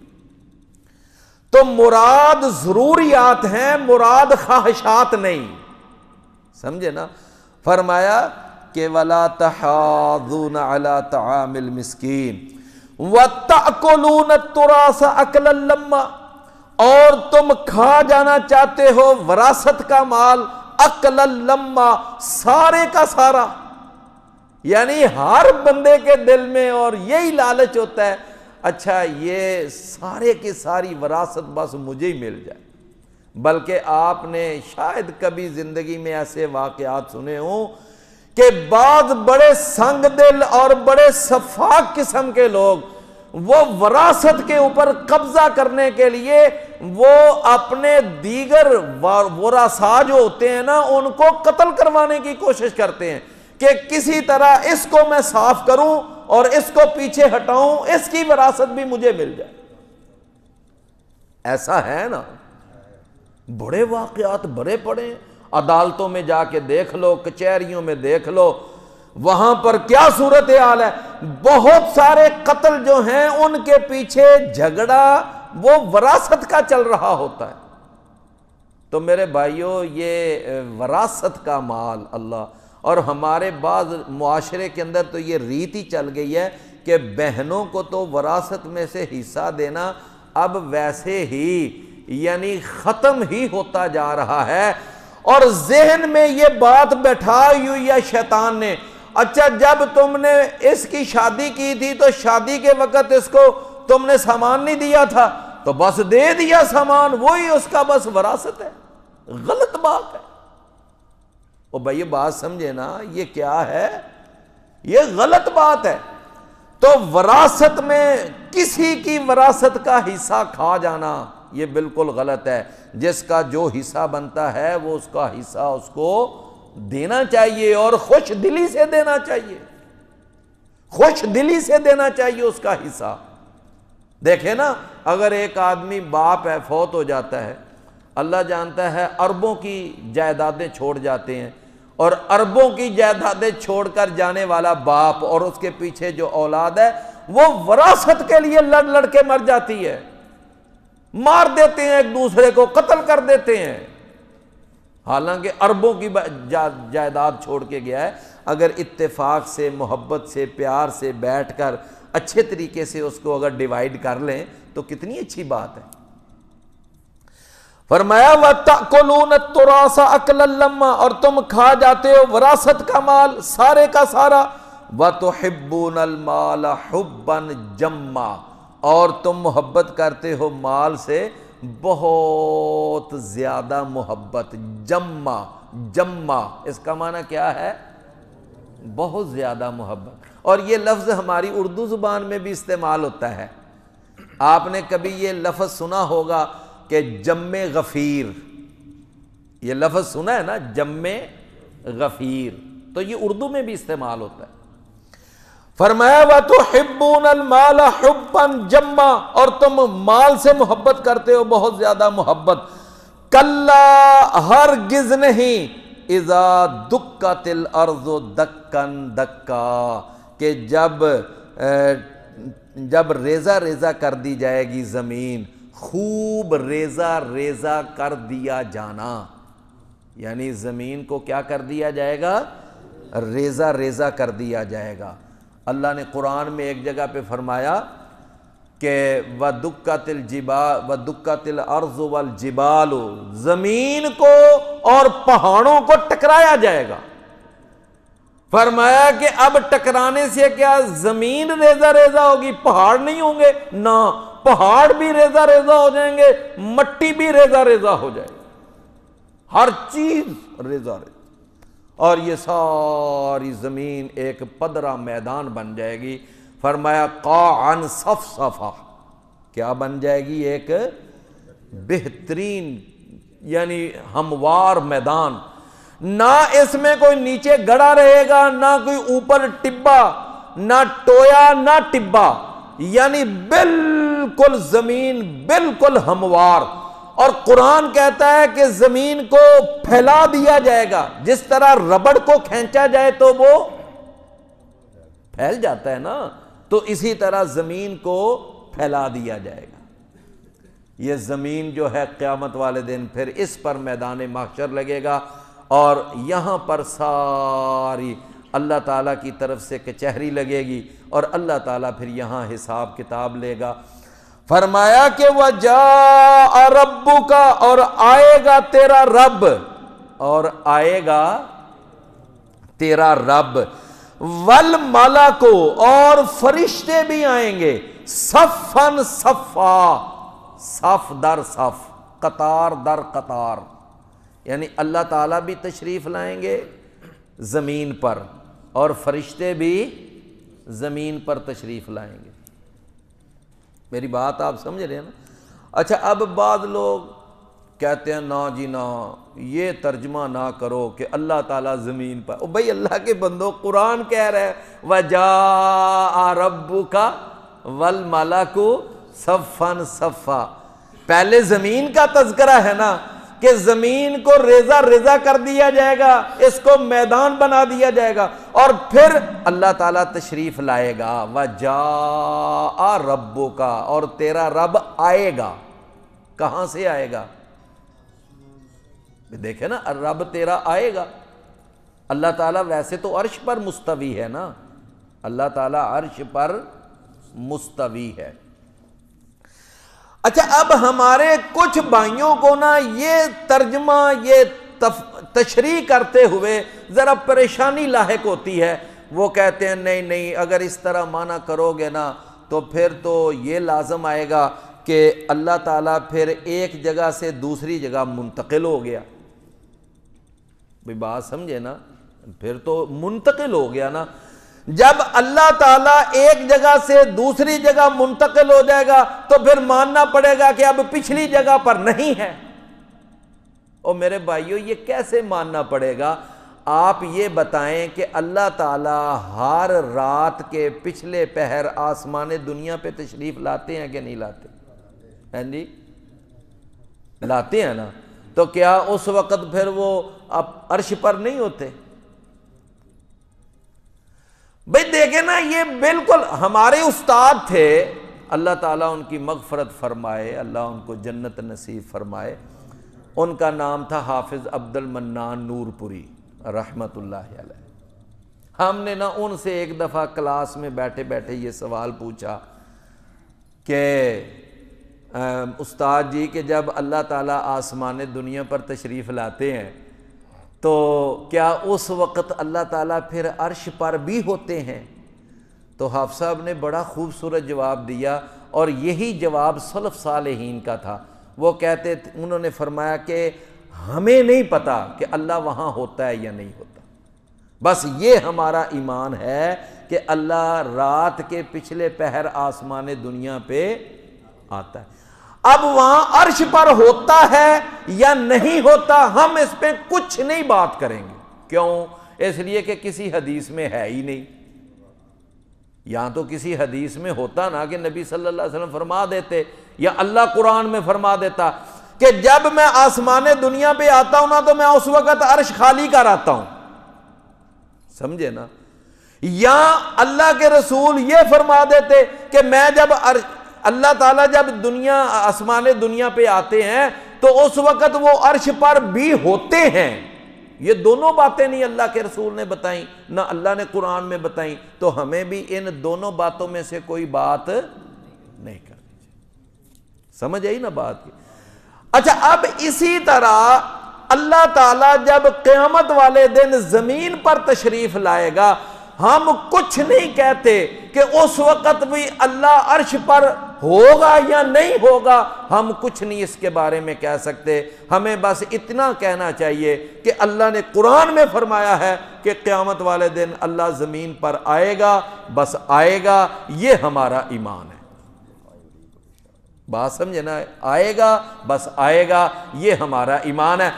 A: تو مراد ضروریات ہیں, مراد خواہشات نہیں. سمجھے نا؟ فرمایا کہ ولا تحاضون علی طعام المسکین وتأکلون التراث اکلا لما, اور تم کھا جانا چاہتے ہو وراثت کا مال اکلا لما, سارے کا سارا. یعنی ہر بندے کے دل میں اور یہی لالچ ہوتا ہے, اچھا یہ سارے کی ساری وراثت بس مجھے ہی مل جائے. بلکہ آپ نے شاید کبھی زندگی میں ایسے واقعات سنے ہوں کہ بعض بڑے سنگ دل اور بڑے شفاق قسم کے لوگ وہ وراثت کے اوپر قبضہ کرنے کے لیے وہ اپنے دیگر ورثاء جو ہوتے ہیں نا ان کو قتل کروانے کی کوشش کرتے ہیں کہ کسی طرح اس کو میں صاف کروں اور اس کو پیچھے ہٹاؤں, اس کی وراثت بھی مجھے مل جائے. ایسا ہے نا, بڑے واقعات بڑے پڑے ہیں. عدالتوں میں جا کے دیکھ لو, کچہریوں میں دیکھ لو, وہاں پر کیا صورتحال ہے. بہت سارے قتل جو ہیں ان کے پیچھے جھگڑا وہ وراثت کا چل رہا ہوتا ہے. تو میرے بھائیوں یہ وراثت کا مال اللہ, اور ہمارے بعض معاشرے کے اندر تو یہ ریت ہی چل گئی ہے کہ بہنوں کو تو وراثت میں سے حصہ دینا اب ویسے ہی یعنی ختم ہی ہوتا جا رہا ہے. اور ذہن میں یہ بات بٹھائی ہوئی ہے شیطان نے, اچھا جب تم نے اس کی شادی کی تھی تو شادی کے وقت اس کو تم نے سامان نہیں دیا تھا تو بس دے دیا سامان, وہی اس کا بس وراثت ہے. غلط بات ہے. او بھائی یہ بات سمجھے نا، یہ کیا ہے؟ یہ غلط بات ہے۔ تو وراثت میں کسی کی وراثت کا حصہ کھا جانا یہ بالکل غلط ہے۔ جس کا جو حصہ بنتا ہے وہ اس کا حصہ اس کو دینا چاہیے، اور خوش دلی سے دینا چاہیے، خوش دلی سے دینا چاہیے اس کا حصہ۔ دیکھیں نا، اگر ایک آدمی باپ ہے، فوت ہو جاتا ہے، اللہ جانتا ہے اربوں کی جائیدادیں چھوڑ جاتے ہیں، اور اربوں کی جائیدادیں چھوڑ کر جانے والا باپ اور اس کے پیچھے جو اولاد ہے وہ وراثت کے لیے لڑ لڑ کے مر جاتی ہے، مار دیتے ہیں ایک دوسرے کو، قتل کر دیتے ہیں، حالانکہ اربوں کی جائیداد چھوڑ کے گیا ہے۔ اگر اتفاق سے، محبت سے، پیار سے بیٹھ کر اچھے طریقے سے اس کو اگر ڈیوائیڈ کر لیں تو کتنی اچھی بات ہے۔ فرمایا وَتَأْكُلُونَ التُّرَاثَ أَكْلًا لَمًّا، اور تم کھا جاتے ہو وراثت کا مال سارے کا سارا، وَتُحِبُّونَ الْمَالَ حُبًّا جَمًّا، اور تم محبت کرتے ہو مال سے بہت زیادہ محبت، جمع جمع اس کا معنی کیا ہے؟ بہت زیادہ محبت۔ اور یہ لفظ ہماری اردو زبان میں بھی استعمال ہوتا ہے۔ آپ نے کبھی یہ لفظ سنا ہوگا کہ جم غفیر، یہ لفظ سنا ہے نا، جم غفیر، تو یہ اردو میں بھی استعمال ہوتا ہے۔ فرمایا وَتُحِبُّونَ الْمَالَ حُبًّا جَمًّا، اور تم مال سے محبت کرتے ہو بہت زیادہ محبت۔ کَلَّا، ہرگز نہیں، اِذَا دُکَّتِ الْأَرْضُ دَکًّا دَکًّا، کہ جب ریزہ ریزہ کر دی جائے گی زمین، خوب ریزہ ریزہ کر دیا جانا، یعنی زمین کو کیا کر دیا جائے گا؟ ریزہ ریزہ کر دیا جائے گا۔ اللہ نے قرآن میں ایک جگہ پہ فرمایا کہ وَدُکَّتِ الْجِبَالُ وَدُکَّتِ الْأَرْضُ وَالْجِبَالُ، زمین کو اور پہاڑوں کو ٹکرایا جائے گا۔ فرمایا کہ اب ٹکرانے سے کیا زمین ریزہ ریزہ ہوگی، پہاڑ نہیں ہوں گے؟ نہ، پہاڑ بھی ریزہ ریزہ ہو جائیں گے، مٹی بھی ریزہ ریزہ ہو جائے گی، ہر چیز ریزہ ریزہ، اور یہ ساری زمین ایک پدرا میدان بن جائے گی۔ فرمایا قاعًا صفصفا، کیا بن جائے گی؟ ایک بہترین یعنی ہموار میدان، نہ اس میں کوئی نیچے گڑا رہے گا، نہ کوئی اوپر ٹبا، نہ ٹویا نہ ٹبا، یعنی بالکل زمین بالکل ہموار۔ اور قرآن کہتا ہے کہ زمین کو پھیلا دیا جائے گا، جس طرح ربڑ کو کھینچا جائے تو وہ پھیل جاتا ہے نا، تو اسی طرح زمین کو پھیلا دیا جائے گا۔ یہ زمین جو ہے قیامت والے دن پھر اس پر میدان محشر لگے گا، اور یہاں پر ساری اللہ تعالیٰ کی طرف سے کچہری لگے گی، اور اللہ تعالیٰ پھر یہاں حساب کتاب لے گا۔ فرمایا کہ وَجَاءَ رَبُّكَ، اور آئے گا تیرا رب، اور آئے گا تیرا رب، وَالْمَلَكُ، اور فرشتے بھی آئیں گے، صفاً صفا، صف در صف، قطار در قطار، یعنی اللہ تعالیٰ بھی تشریف لائیں گے زمین پر، اور فرشتے بھی زمین پر تشریف لائیں گے۔ میری بات آپ سمجھ رہے ہیں نا؟ اچھا، اب بعض لوگ کہتے ہیں نا جی نا، یہ ترجمہ نہ کرو کہ اللہ تعالیٰ زمین پر۔ بھئی اللہ کے بندو، قرآن کہہ رہے ہیں وَجَاءَ رَبُّكَ وَالْمَلَكُ صَفًّا صَفًّا، پہلے زمین کا تذکرہ ہے نا، کہ زمین کو ریزہ ریزہ کر دیا جائے گا، اس کو میدان بنا دیا جائے گا، اور پھر اللہ تعالیٰ تشریف لائے گا۔ وَجَاءَ رَبُّكَ، اور تیرا رب آئے گا۔ کہاں سے آئے گا؟ دیکھیں نا، رب تیرا آئے گا۔ اللہ تعالیٰ ویسے تو عرش پر مستوی ہے نا، اللہ تعالیٰ عرش پر مستوی ہے۔ اچھا، اب ہمارے کچھ بھائیوں کو نا یہ ترجمہ، یہ تشریح کرتے ہوئے ذرا پریشانی لاحق ہوتی ہے۔ وہ کہتے ہیں نہیں نہیں، اگر اس طرح معنی کرو گے نا تو پھر تو یہ لازم آئے گا کہ اللہ تعالیٰ پھر ایک جگہ سے دوسری جگہ منتقل ہو گیا۔ بھئی بات سمجھے نا، پھر تو منتقل ہو گیا نا۔ جب اللہ تعالیٰ ایک جگہ سے دوسری جگہ منتقل ہو جائے گا تو پھر ماننا پڑے گا کہ اب پچھلی جگہ پر نہیں ہے۔ اور میرے بھائیو یہ کیسے ماننا پڑے گا؟ آپ یہ بتائیں کہ اللہ تعالیٰ ہر رات کے پچھلے پہر آسمان دنیا پہ تشریف لاتے ہیں کہ نہیں لاتے؟ ہیں جی لاتے ہیں نا، تو کیا اس وقت پھر وہ عرش پر نہیں ہوتے؟ بھئی دیکھیں نا، یہ بالکل ہمارے استاد تھے، اللہ تعالیٰ ان کی مغفرت فرمائے، اللہ ان کو جنت نصیب فرمائے۔ ان کا نام تھا حافظ عبد المنان نور پوری رحمت اللہ علیہ۔ ہم نے نا ان سے ایک دفعہ کلاس میں بیٹھے بیٹھے یہ سوال پوچھا کہ استاد جی کہ جب اللہ تعالیٰ آسمان دنیا پر تشریف لاتے ہیں تو کیا اس وقت اللہ تعالیٰ پھر عرش پر بھی ہوتے ہیں؟ تو حافظ صاحب نے بڑا خوبصورت جواب دیا، اور یہی جواب سلف صالحین کا تھا۔ وہ کہتے تھے، انہوں نے فرمایا کہ ہمیں نہیں پتا کہ اللہ وہاں ہوتا ہے یا نہیں ہوتا، بس یہ ہمارا ایمان ہے کہ اللہ رات کے پچھلے پہر آسمان دنیا پہ آتا ہے۔ اب وہاں عرش پر ہوتا ہے یا نہیں ہوتا ہم اس پہ کچھ نہیں بات کریں گے۔ کیوں؟ اس لیے کہ کسی حدیث میں ہے ہی نہیں۔ یہاں تو کسی حدیث میں ہوتا نا کہ نبی صلی اللہ علیہ وسلم فرما دیتے یا اللہ قرآن میں فرما دیتا کہ جب میں آسمان دنیا پہ آتا ہوں نا تو میں اس وقت عرش خالی کر آتا ہوں، سمجھے نا؟ یا اللہ کے رسول یہ فرما دیتے کہ میں جب اللہ تعالیٰ جب آسمان دنیا پہ آتے ہیں تو اس وقت وہ عرش پر بھی ہوتے ہیں۔ یہ دونوں باتیں نہیں اللہ کے رسول نے بتائیں، نہ اللہ نے قرآن میں بتائیں، تو ہمیں بھی ان دونوں باتوں میں سے کوئی بات نہیں کرنی چاہیے۔ سمجھ آئی نا بات کی؟ اچھا، اب اسی طرح اللہ تعالیٰ جب قیامت والے دن زمین پر تشریف لائے گا، ہم کچھ نہیں کہتے کہ اس وقت بھی اللہ عرش پر ہوگا یا نہیں ہوگا، ہم کچھ نہیں اس کے بارے میں کہہ سکتے۔ ہمیں بس اتنا کہنا چاہیے کہ اللہ نے قرآن میں فرمایا ہے کہ قیامت والے دن اللہ زمین پر آئے گا، بس آئے گا، یہ ہمارا ایمان ہے۔ بات سمجھے نا؟ آئے گا، بس آئے گا، یہ ہمارا ایمان ہے۔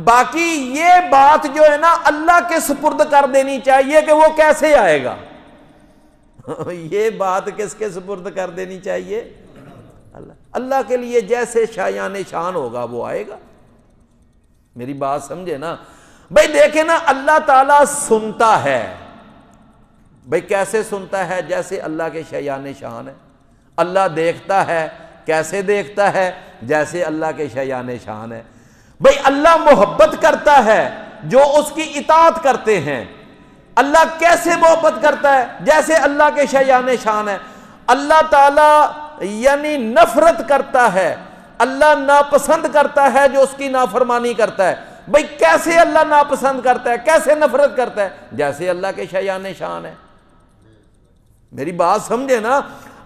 A: باقی یہ بات جو ہے نا اللہ کے سپرد کر دینی چاہیے کہ وہ کیسے آئے گا۔ یہ بات کس کے سپرد کر دینی چاہیے؟ اللہ کے لیے جیسے شایان شان ہوگا وہ آئے گا۔ میری بات سمجھے نا؟ بھائی دیکھیں نا، اللہ تعالیٰ سنتا ہے، بھائی کیسے سنتا ہے؟ جیسے اللہ کے شایان شان ہے۔ اللہ دیکھتا ہے، کیسے دیکھتا ہے؟ جیسے اللہ کے شایان شان ہے۔ بھائی اللہ محبت کرتا ہے جو اس کی اطاعت کرتے ہیں۔ اللہ کیسے محبت کرتا ہے؟ جیسے اللہ کے شایان شان ہے۔ اللہ تعالیٰ یعنی نفرت کرتا ہے، اللہ ناپسند کرتا ہے جو اس کی نافرمانی کرتا ہے۔ بھائی کیسے اللہ ناپسند کرتا ہے، کیسے نفرت کرتا ہے؟ جیسے اللہ کے شایان شان ہے۔ میری بات سمجھے نا؟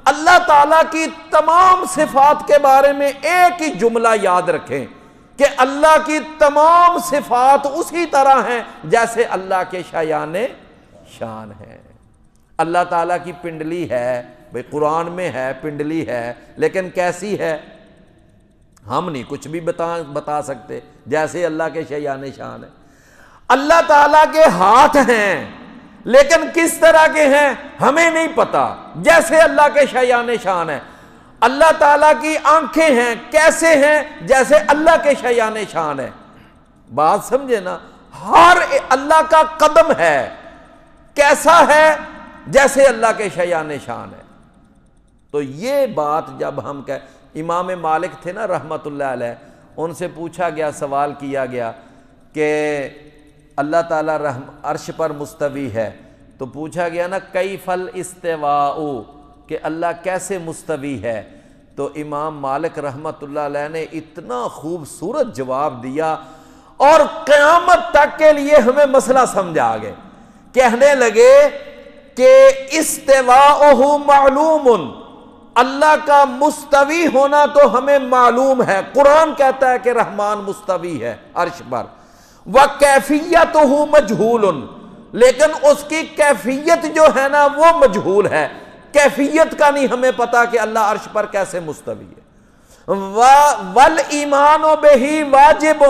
A: اللہ تعالیٰ کی تمام صفات کے بارے میں ایک ہی جملہ یاد رکھیں کہ اللہ کی تمام صفات اسی طرح ہیں جیسے اللہ کے شایان شان ہے۔ اللہ تعالیٰ کی پنڈلی ہے، بھئی قرآن میں ہے پنڈلی ہے، لیکن کیسی ہے ہم نہیں کچھ بھی بتا سکتے، جیسے اللہ کے شایان شان ہے۔ اللہ تعالیٰ کے ہاتھ ہیں لیکن کس طرح کے ہیں ہمیں نہیں پتا، جیسے اللہ کے شایان شان ہے۔ اللہ تعالیٰ کی آنکھیں ہیں، کیسے ہیں؟ جیسے اللہ کے شایان شان ہے۔ بات سمجھے نا؟ ہر اللہ کا قدم ہے، کیسا ہے؟ جیسے اللہ کے شایان شان ہے۔ تو یہ بات جب ہم امام مالک تھے نا رحمت اللہ علیہ، ان سے پوچھا گیا، سوال کیا گیا کہ اللہ تعالیٰ عرش پر مستوی ہے، تو پوچھا گیا نا کیف الاستواء، کہ اللہ کیسے مستوی ہے؟ تو امام مالک رحمت اللہ علیہ نے اتنا خوبصورت جواب دیا اور قیامت تک کے لیے ہمیں مسئلہ سمجھا گئے۔ کہنے لگے کہ استواءہ معلوم، اللہ کا مستوی ہونا تو ہمیں معلوم ہے، قرآن کہتا ہے کہ رحمان مستوی ہے عرش پر، وَكَيْفِيَّتُهُ مَجْهُولٌ، لیکن اس کی کیفیت جو ہے نا وہ مجہول ہے، کیفیت کا نہیں ہمیں پتا کہ اللہ عرش پر کیسے مستوی ہے۔ وَالْإِيمَانُ بِهِ واجب،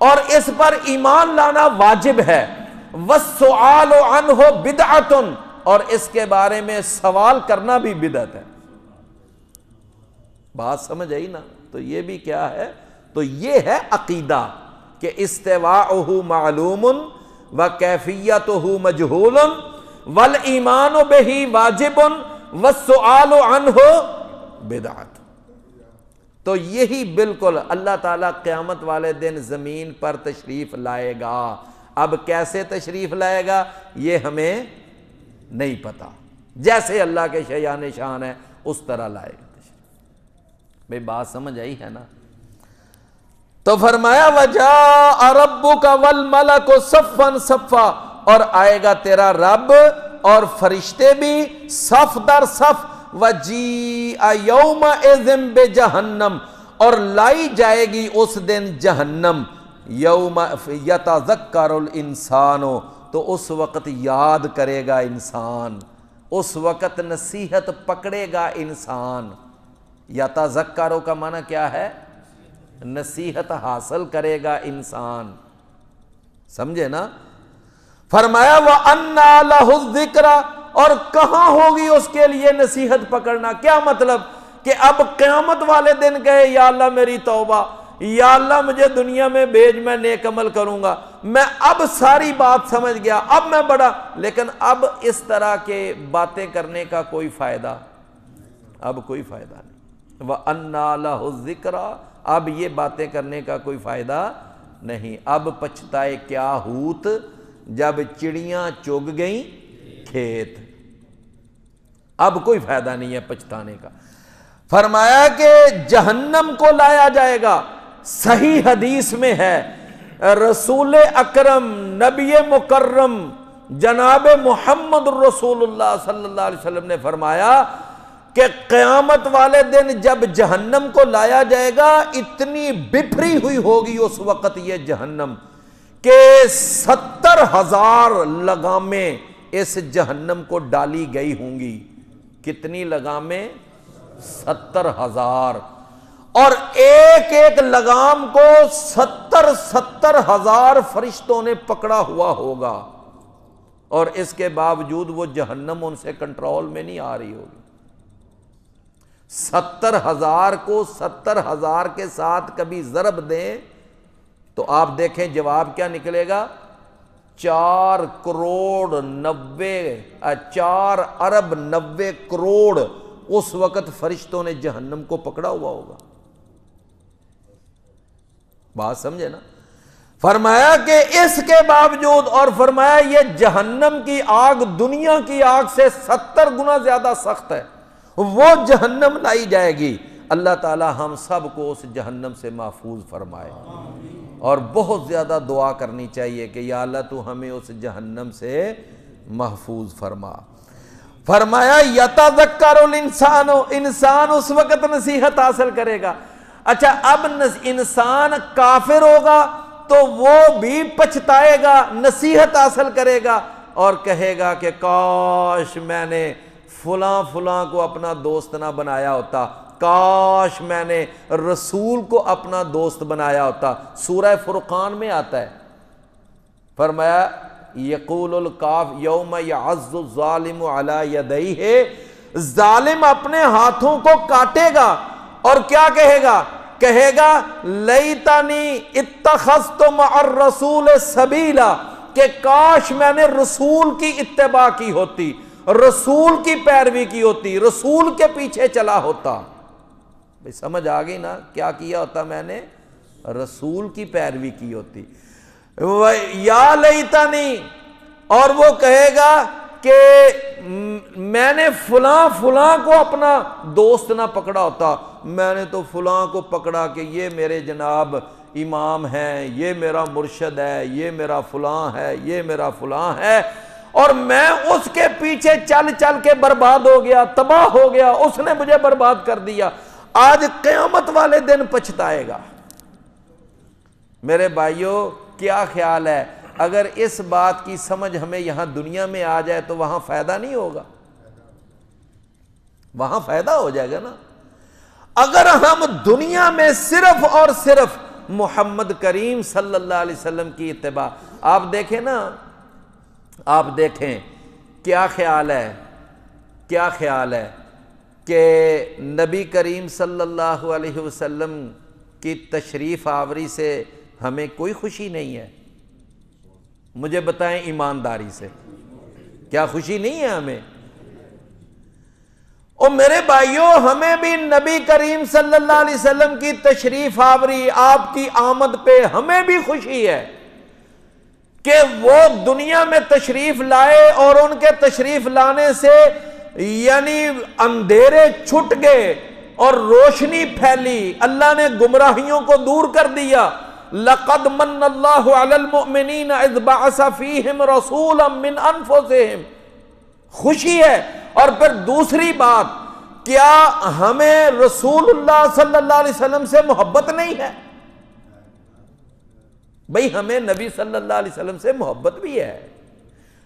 A: اور اس پر ایمان لانا واجب ہے۔ وَالسُّؤَالُ عَنْهُ بِدْعَةٌ، اور اس کے بارے میں سوال کرنا بھی بدعت ہے۔ بات سمجھ آئی نا؟ تو یہ بھی کیا ہے؟ تو یہ ہے عقیدہ کہ استواءہ معلوم وکیفیتہ مجہول والایمان بہ واجب والسؤال عنہ بدعت۔ تو یہی بالکل اللہ تعالیٰ قیامت والے دن زمین پر تشریف لائے گا۔ اب کیسے تشریف لائے گا یہ ہمیں نہیں پتا، جیسے اللہ کے شیان شان ہے اس طرح لائے گا تشریف۔ بھئی بات سمجھ آئی ہے نا؟ تو فرمایا وَجَاءَ رَبُّكَ وَالْمَلَكُ صَفًّا صَفًّا، اور آئے گا تیرا رب اور فرشتے بھی صف در صف۔ وَجِيءَ يَوْمَئِذٍ بِجَهَنَّمَ، اور لائی جائے گی اس دن جہنم۔ یوم یتذکر الانسان، تو اس وقت یاد کرے گا انسان، اس وقت نصیحت پکڑے گا انسان۔ یتذکر کا معنی کیا ہے؟ نصیحت حاصل کرے گا انسان، سمجھے نا؟ فرمایا وَأَنَّى لَهُ الذِّكْرَى، اور کہاں ہوگی اس کے لیے نصیحت پکڑنا؟ کیا مطلب کہ اب قیامت والے دن کہے یا اللہ میری توبہ، یا اللہ مجھے دنیا میں بھیج، میں نیک عمل کروں گا، میں اب ساری بات سمجھ گیا، اب میں بڑا، لیکن اب اس طرح کے باتیں کرنے کا کوئی فائدہ، اب کوئی فائدہ نہیں۔ وَأَنَّى لَهُ الذِّكْرَى، اب یہ باتیں کرنے کا کوئی فائدہ نہیں۔ اب پچھتائے کیا ہوت جب چڑیاں چگ گئیں کھیت، اب کوئی فائدہ نہیں ہے پچھتانے کا۔ فرمایا کہ جہنم کو لایا جائے گا، صحیح حدیث میں ہے رسول اکرم نبی مکرم جناب محمد رسول اللہ صلی اللہ علیہ وسلم نے فرمایا کہ قیامت والے دن جب جہنم کو لایا جائے گا اتنی بپھری ہوئی ہوگی اس وقت یہ جہنم کہ 70,000 لگامیں اس جہنم کو ڈالی گئی ہوں گی۔ کتنی لگامیں؟ 70,000، اور ایک ایک لگام کو 70,000 فرشتوں نے پکڑا ہوا ہوگا، اور اس کے باوجود وہ جہنم ان سے کنٹرول میں نہیں آ رہی ہوگی۔ 70,000 کو 70,000 کے ساتھ کبھی ضرب دیں تو آپ دیکھیں جواب کیا نکلے گا؟ 4 ارب 90 کروڑ اس وقت فرشتوں نے جہنم کو پکڑا ہوا ہوگا۔ بات سمجھے نا؟ فرمایا کہ اس کے باوجود، اور فرمایا یہ جہنم کی آگ دنیا کی آگ سے 70 گنا زیادہ سخت ہے، وہ جہنم لائی جائے گی۔ اللہ تعالی ہم سب کو اس جہنم سے محفوظ فرمائے، اور بہت زیادہ دعا کرنی چاہیے کہ یا اللہ تو ہمیں اس جہنم سے محفوظ فرما۔ فرمایا یتذکر الانسان، انسان اس وقت نصیحت حاصل کرے گا۔ اچھا اب انسان کافر ہوگا تو وہ بھی پچھتائے گا، نصیحت حاصل کرے گا اور کہے گا کہ کاش میں نے فلاں فلاں کو اپنا دوست نہ بنایا ہوتا، کاش میں نے رسول کو اپنا دوست بنایا ہوتا۔ سورہ فرقان میں آتا ہے، فرمایا یقول الکاف یوم یعض الظالم علی یدیہ، ظالم اپنے ہاتھوں کو کاٹے گا اور کیا کہے گا؟ کہے گا لیتنی اتخذت مع الرسول سبیلا، کہ کاش میں نے رسول کی اتباع کی ہوتی، رسول کی پیروی کی ہوتی، رسول کے پیچھے چلا ہوتا۔ بھئی سمجھ آ گئی نا کیا کیا ہوتا؟ میں نے رسول کی پیروی کی ہوتی۔ یا لیتنی، اور وہ کہے گا کہ میں نے فلاں فلاں کو اپنا دوست نہ پکڑا ہوتا، میں نے تو فلاں کو پکڑا کہ یہ میرے جناب امام ہیں، یہ میرا مرشد ہے، یہ میرا فلاں ہے، یہ میرا فلاں ہے، اور میں اس کے پیچھے چل چل کے برباد ہو گیا، تباہ ہو گیا، اس نے مجھے برباد کر دیا۔ آج قیامت والے دن پچھتائے گا۔ میرے بھائیوں کیا خیال ہے اگر اس بات کی سمجھ ہمیں یہاں دنیا میں آ جائے تو وہاں فائدہ نہیں ہوگا؟ وہاں فائدہ ہو جائے گا نا۔ اگر ہم دنیا میں صرف اور صرف محمد کریم صلی اللہ علیہ وسلم کی اتباع، آپ دیکھیں نا، آپ دیکھیں کیا خیال ہے، کیا خیال ہے کہ نبی کریم صلی اللہ علیہ وسلم کی تشریف آوری سے ہمیں کوئی خوشی نہیں ہے؟ مجھے بتائیں ایمانداری سے، کیا خوشی نہیں ہے ہمیں؟ اور میرے بھائیوں، ہمیں بھی نبی کریم صلی اللہ علیہ وسلم کی تشریف آوری، آپ کی آمد پہ ہمیں بھی خوشی ہے کہ وہ دنیا میں تشریف لائے، اور ان کے تشریف لانے سے یعنی اندھیرے چھٹ گئے اور روشنی پھیلی، اللہ نے گمراہیوں کو دور کر دیا۔ لقد من اللہ علی المؤمنین اذ بعث فیہم رسولا من انفسہم، خوشی ہے۔ اور پھر دوسری بات، کیا ہمیں رسول اللہ صلی اللہ علیہ وسلم سے محبت نہیں ہے؟ بھئی ہمیں نبی صلی اللہ علیہ وسلم سے محبت بھی ہے،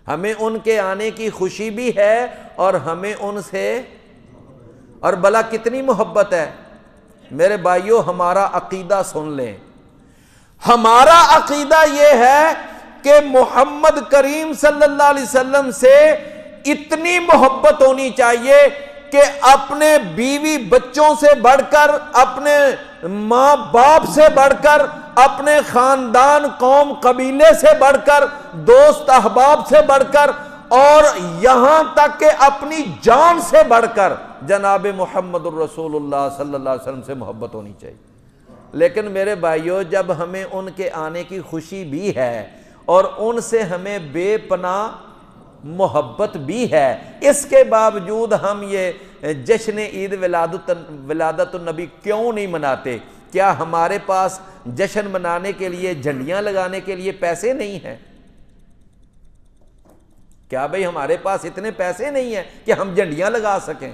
A: ہمیں ان کے آنے کی خوشی بھی ہے، اور ہمیں ان سے، اور بھلا کتنی محبت ہے؟ میرے بھائیوں، ہمارا عقیدہ سن لیں، ہمارا عقیدہ یہ ہے کہ محمد کریم صلی اللہ علیہ وسلم سے اتنی محبت ہونی چاہیے کہ اپنے بیوی بچوں سے بڑھ کر، اپنے ماں باپ سے بڑھ کر، اپنے خاندان قوم قبیلے سے بڑھ کر، دوست احباب سے بڑھ کر، اور یہاں تک کہ اپنی جان سے بڑھ کر جناب محمد الرسول اللہ صلی اللہ علیہ وسلم سے محبت ہونی چاہیے۔ لیکن میرے بھائیوں، جب ہمیں ان کے آنے کی خوشی بھی ہے اور ان سے ہمیں بے پناہ محبت بھی ہے، اس کے باوجود ہم یہ جشن عید ولادت النبی کیوں نہیں مناتے؟ کیا ہمارے پاس جشن منانے کے لیے، جھنڈیاں لگانے کے لیے پیسے نہیں ہیں؟ کیا بھئی ہمارے پاس اتنے پیسے نہیں ہیں کہ ہم جھنڈیاں لگا سکیں؟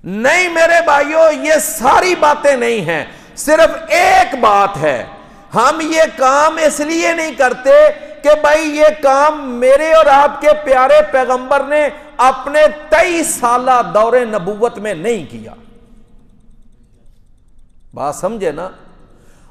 A: نہیں میرے بھائیوں، یہ ساری باتیں نہیں ہیں، صرف ایک بات ہے، ہم یہ کام اس لیے نہیں کرتے کہ بھائی یہ کام میرے اور آپ کے پیارے پیغمبر نے اپنے 23 سالہ دور نبوت میں نہیں کیا، بات سمجھے نا؟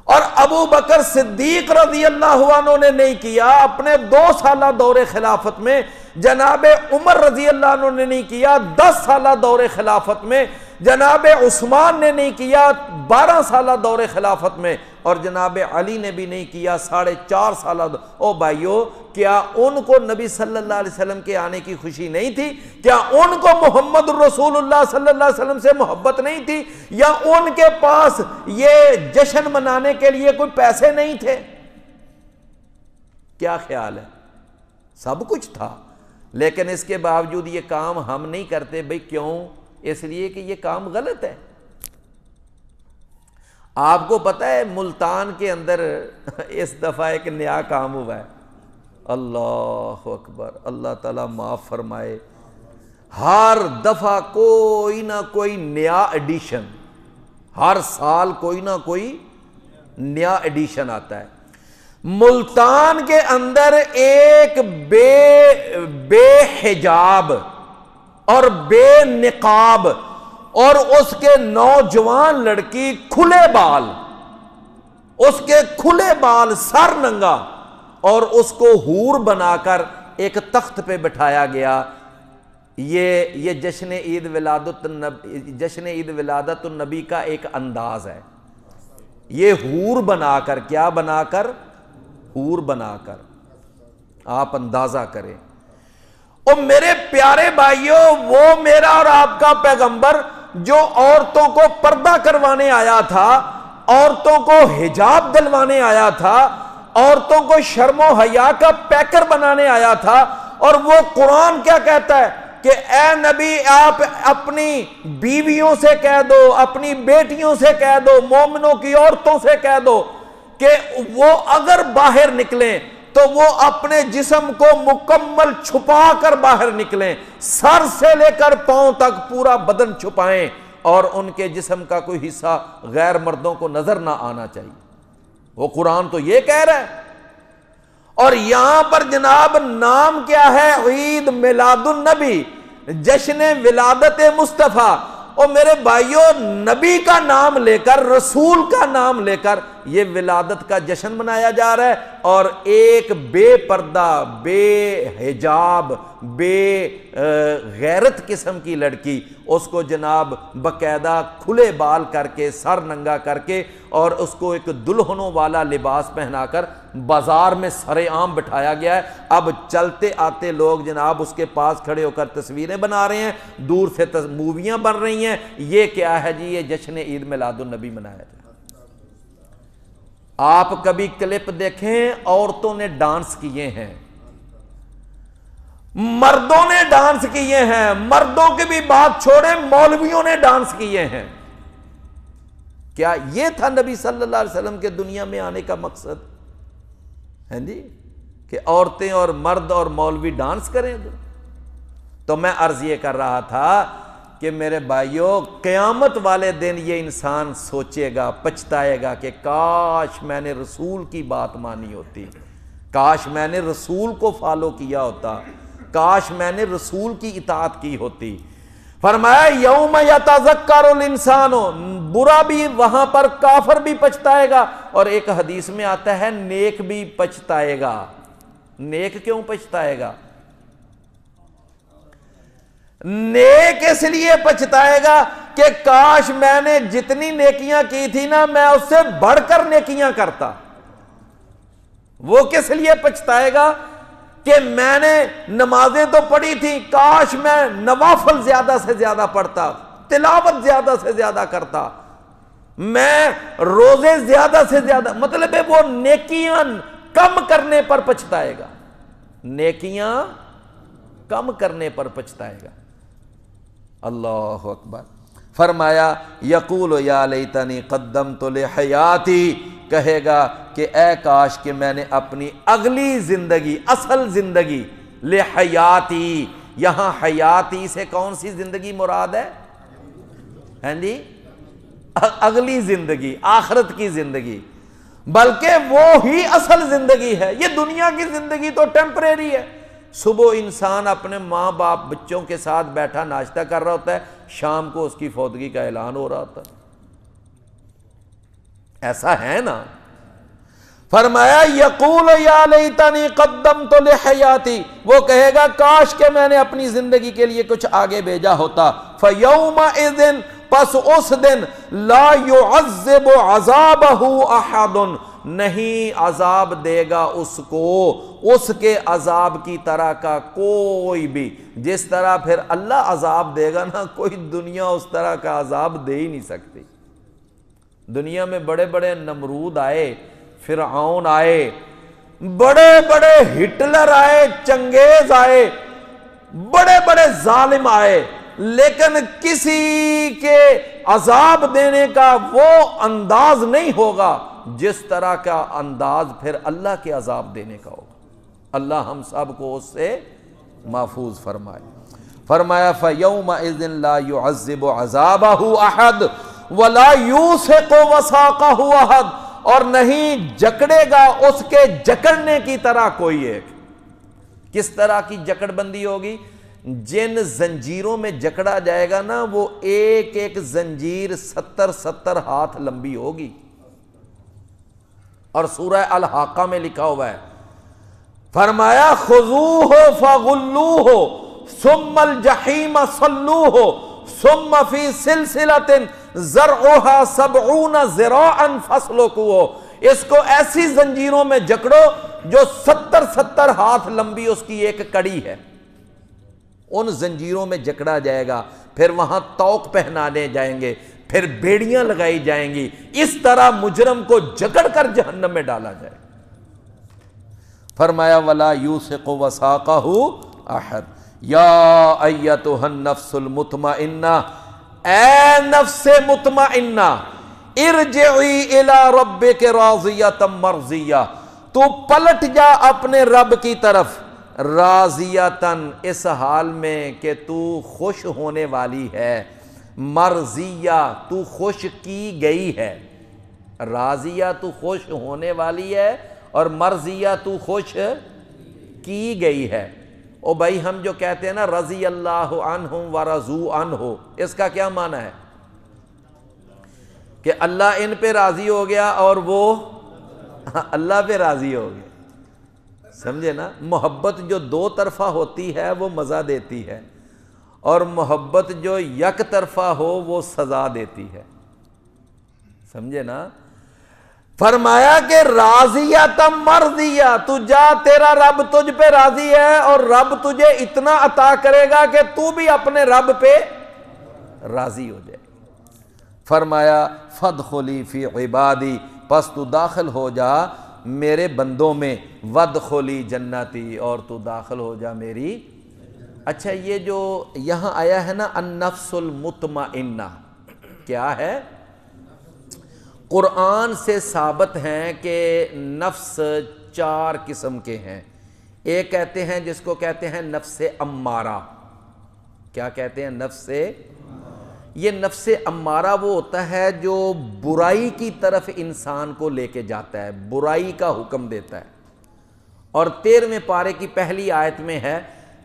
A: اور ابو بکر صدیق رضی اللہ عنہ نے نہیں کیا اپنے 2 سالہ دور خلافت میں، جناب عمر رضی اللہ عنہ نے نہیں کیا 10 سالہ دور خلافت میں، جناب عثمان نے نہیں کیا 12 سالہ دور خلافت میں، اور جناب علی نے بھی نہیں کیا 4.5 سالہ او بھائیو، کیا ان کو نبی صلی اللہ علیہ وسلم کے آنے کی خوشی نہیں تھی؟ کیا ان کو محمد الرسول اللہ صلی اللہ علیہ وسلم سے محبت نہیں تھی؟ یا ان کے پاس یہ جشن منانے کے لیے کوئی پیسے نہیں تھے؟ کیا خیال ہے؟ سب کچھ تھا، لیکن اس کے باوجود یہ کام ہم نہیں کرتے۔ بھئی کیوں؟ اس لیے کہ یہ کام غلط ہے۔ آپ کو پتہ ہے ملتان کے اندر اس دفعہ ایک نیا کام ہوا ہے، اللہ اکبر، اللہ تعالیٰ معاف فرمائے، ہر دفعہ کوئی نہ کوئی نیا ایڈیشن، ہر سال کوئی نہ کوئی نیا ایڈیشن آتا ہے۔ ملتان کے اندر ایک بے حجاب اور بے نقاب اور اس کے نوجوان لڑکی کھلے بال، اس کے کھلے بال، سر ننگا، اور اس کو حور بنا کر ایک تخت پہ بٹھایا گیا۔ یہ جشن عید ولادت النبی کا ایک انداز ہے، یہ حور بنا کر، کیا بنا کر؟ حور بنا کر، آپ اندازہ کریں۔ اور میرے پیارے بھائیوں، وہ میرا اور آپ کا پیغمبر جو عورتوں کو پردہ کروانے آیا تھا، عورتوں کو حجاب دلوانے آیا تھا، عورتوں کو شرم و حیا کا پیکر بنانے آیا تھا، اور وہ قرآن کیا کہتا ہے کہ اے نبی آپ اپنی بیویوں سے کہہ دو، اپنی بیٹیوں سے کہہ دو، مومنوں کی عورتوں سے کہہ دو کہ وہ اگر باہر نکلیں تو وہ اپنے جسم کو مکمل چھپا کر باہر نکلیں، سر سے لے کر پاؤں تک پورا بدن چھپائیں، اور ان کے جسم کا کوئی حصہ غیر مردوں کو نظر نہ آنا چاہیے۔ وہ قرآن تو یہ کہہ رہا ہے، اور یہاں پر جناب نام کیا ہے؟ عید میلاد النبی، جشن ولادت مصطفیٰ۔ اور میرے بھائیوں، نبی کا نام لے کر، رسول کا نام لے کر یہ ولادت کا جشن منایا جا رہا ہے، اور ایک بے پردہ، بے حجاب، بے غیرت قسم کی لڑکی، اس کو جناب باقاعدہ کھلے بال کر کے، سر ننگا کر کے، اور اس کو ایک دلہنوں والا لباس پہنا کر بازار میں سر عام بٹھایا گیا ہے۔ اب چلتے آتے لوگ جناب اس کے پاس کھڑے ہو کر تصویریں بنا رہے ہیں، دور سے موویاں بن رہی ہیں۔ یہ کیا ہے جی؟ یہ جشن عید میلاد النبی منایا جائے۔ آپ کبھی کلپ دیکھیں، عورتوں نے ڈانس کیے ہیں، مردوں نے ڈانس کیے ہیں، مردوں کی بھی بات چھوڑیں، مولویوں نے ڈانس کیے ہیں۔ کیا یہ تھا نبی صلی اللہ علیہ وسلم کے دنیا میں آنے کا مقصد؟ ہے جی کہ عورتیں اور مرد اور مولوی ڈانس کریں؟ تو میں عرض یہ کر رہا تھا کہ میرے بھائیوں، قیامت والے دن یہ انسان سوچے گا، پچھتائے گا کہ کاش میں نے رسول کی بات مانی ہوتی، کاش میں نے رسول کو فالو کیا ہوتا، کاش میں نے رسول کی اطاعت کی ہوتی۔ فرمایا یوم یتذکر الانسان، برا بھی وہاں پر کافر بھی پچھتائے گا، اور ایک حدیث میں آتا ہے نیک بھی پچھتائے گا۔ نیک کیوں پچھتائے گا؟ نیک اس لیے پچھتائے گا کہ کاش میں نے جتنی نیکیاں کی تھی نا، میں اس سے بڑھ کر نیکیاں کرتا۔ وہ کس لیے پچھتائے گا کہ میں نے نمازیں تو پڑھی تھی، کاش میں نوافل زیادہ سے زیادہ پڑھتا، تلاوت زیادہ سے زیادہ کرتا، میں روزے زیادہ سے زیادہ، مطلب ہے وہ نیکیاں کم کرنے پر پچھتائے گا، نیکیاں کم کرنے پر پچھتائے گا۔ اللہ اکبر۔ فرمایا یقول یا لیتنی قدمت لحیاتی، کہے گا کہ اے کاش کہ میں نے اپنی اگلی زندگی، اصل زندگی، لحیاتی، یہاں حیاتی سے کون سی زندگی مراد ہے؟ ہیں جی اگلی زندگی، آخرت کی زندگی، بلکہ وہ ہی اصل زندگی ہے۔ یہ دنیا کی زندگی تو ٹیمپریری ہے۔ صبح انسان اپنے ماں باپ بچوں کے ساتھ بیٹھا ناشتہ کر رہا ہوتا ہے، شام کو اس کی فوتگی کا اعلان ہو رہا ہوتا ہے۔ ایسا ہے نا؟ فرمایا یقول یا لیتنی قدمت لحیاتی، وہ کہے گا کاش کہ میں نے اپنی زندگی کے لیے کچھ آگے بھیجا ہوتا۔ فیومئذ، پس اس دن، لا يعذب عذابہ احد، نہیں عذاب دے گا اس کو اس کے عذاب کی طرح کا کوئی بھی۔ جس طرح پھر اللہ عذاب دے گا نا، کوئی دنیا اس طرح کا عذاب دے ہی نہیں سکتی۔ دنیا میں بڑے بڑے نمرود آئے، فرعون آئے، بڑے بڑے ہٹلر آئے، چنگیز آئے، بڑے بڑے ظالم آئے، لیکن کسی کے عذاب دینے کا وہ انداز نہیں ہوگا جس طرح کا انداز پھر اللہ کے عذاب دینے کا ہوگا۔ اللہ ہم سب کو اس سے محفوظ فرمائے۔ فرمایا فَيَوْمَئِذٍ لَا يُعَذِّبُ عَذَابَهُ أَحَدٌ وَلَا يُوثِقُ وَثَاقَهُ أَحَدٌ، اور نہیں جکڑے گا اس کے جکڑنے کی طرح کوئی ایک۔ کس طرح کی جکڑ بندی ہوگی؟ جن زنجیروں میں جکڑا جائے گا نا، وہ ایک ایک زنجیر 70 ہاتھ لمبی ہوگی۔ اور سورہ الحاقہ میں لکھا ہوا ہے، فرمایا خذوہ فغلوہ ثم الجحیم صلوہ ثم فی سلسلۃ ذرعها 70 ذراعا فاسلکوہ، اس کو ایسی زنجیروں میں جکڑو جو 70 ہاتھ لمبی اس کی ایک کڑی ہے، ان زنجیروں میں جکڑا جائے گا، پھر وہاں طوق پہنانے جائیں گے، پھر بیڑیاں لگائی جائیں گی، اس طرح مجرم کو جکڑ کر جہنم میں ڈالا جائے۔ فرمایا ولا یوثق وثاقہ احد، یا ایتھا النفس المطمئنہ، اے نفس مطمئنہ، ارجعی الی ربک راضیۃ مرضیہ، تو پلٹ جا اپنے رب کی طرف، راضیتاً، اس حال میں کہ تو خوش ہونے والی ہے، مرضیہ، تو خوش کی گئی ہے۔ راضیہ تو خوش ہونے والی ہے اور مرضیہ تو خوش کی گئی ہے۔ او بھائی ہم جو کہتے ہیں نا رضی اللہ عنہم ورضوا عنہ، اس کا کیا معنی ہے؟ کہ اللہ ان پہ راضی ہو گیا اور وہ اللہ پہ راضی ہو گیا، سمجھے نا؟ محبت جو دو طرفہ ہوتی ہے وہ مزہ دیتی ہے، اور محبت جو یک طرفہ ہو وہ سزا دیتی ہے، سمجھے نا؟ فرمایا کہ راضیہ مرضیہ، تو جا تیرا رب تجھ پہ راضی ہے اور رب تجھے اتنا عطا کرے گا کہ تو بھی اپنے رب پہ راضی ہو جائے۔ فرمایا فادخلی فی عبادی، پس تو داخل ہو جا میرے بندوں میں، وادخلی جنتی، اور تو داخل ہو جا میری۔ اچھا یہ جو یہاں آیا ہے نا النفس المطمئنہ، کیا ہے؟ قرآن سے ثابت ہیں کہ نفس چار قسم کے ہیں۔ ایک کہتے ہیں جس کو کہتے ہیں نفس امارہ۔ کیا کہتے ہیں؟ نفس۔ یہ نفس امارہ وہ ہوتا ہے جو برائی کی طرف انسان کو لے کے جاتا ہے، برائی کا حکم دیتا ہے، اور 13ویں پارے کی پہلی آیت میں ہے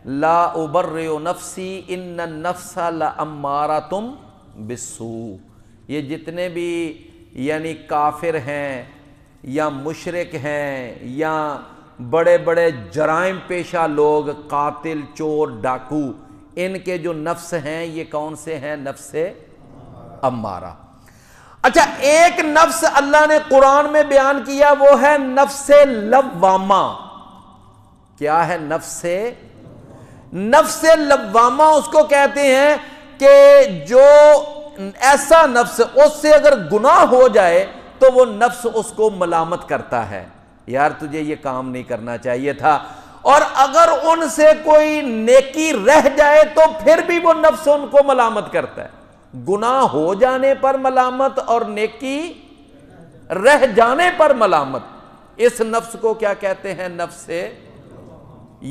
A: لا ابرئ نفسی ان النفس لامارۃ بالسوء۔ یہ جتنے بھی یعنی کافر ہیں یا مشرک ہیں یا بڑے بڑے جرائم پیشہ لوگ، قاتل، چور، ڈاکو، ان کے جو نفس ہیں یہ کون سے ہیں؟ نفس امارہ۔ اچھا ایک نفس اللہ نے قرآن میں بیان کیا، وہ ہے نفس لوامہ۔ کیا ہے نفس؟ نفس لوامہ اس کو کہتے ہیں کہ جو ایسا نفس، اس سے اگر گناہ ہو جائے تو وہ نفس اس کو ملامت کرتا ہے، یار تجھے یہ کام نہیں کرنا چاہیے تھا، اور اگر ان سے کوئی نیکی رہ جائے تو پھر بھی وہ نفس ان کو ملامت کرتا ہے۔ گناہ ہو جانے پر ملامت اور نیکی رہ جانے پر ملامت، اس نفس کو کیا کہتے ہیں؟ نفس۔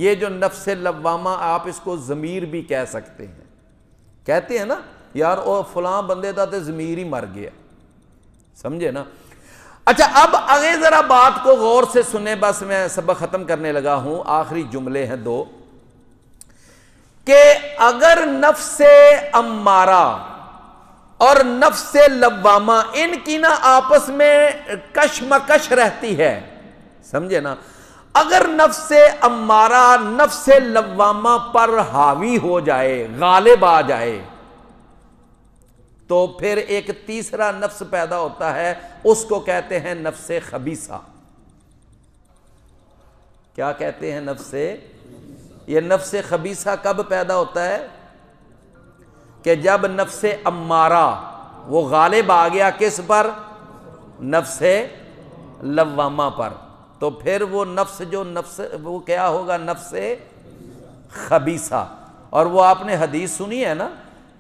A: یہ جو نفس لوامہ، آپ اس کو ضمیر بھی کہہ سکتے ہیں۔ کہتے ہیں نا یار او فلاں بندے دا تے ضمیر ہی مر گیا، سمجھے نا؟ اچھا اب آگے ذرا بات کو غور سے سنیں، بس میں سبق ختم کرنے لگا ہوں، آخری جملے ہیں دو، کہ اگر نفس امارہ اور نفس لوامہ ان کی نا آپس میں کشمکش رہتی ہے، سمجھے نا؟ اگر نفس امارہ نفس لوامہ پر حاوی ہو جائے، غالب آ جائے، تو پھر ایک تیسرا نفس پیدا ہوتا ہے، اس کو کہتے ہیں نفس خبیثہ۔ کیا کہتے ہیں؟ نفس۔ یہ نفس خبیثہ کب پیدا ہوتا ہے؟ کہ جب نفس امارہ وہ غالب آ گیا کس پر؟ نفس لوامہ پر، تو پھر وہ نفس جو نفس وہ کیا ہوگا؟ نفس خبیثہ۔ اور وہ آپ نے حدیث سنی ہے نا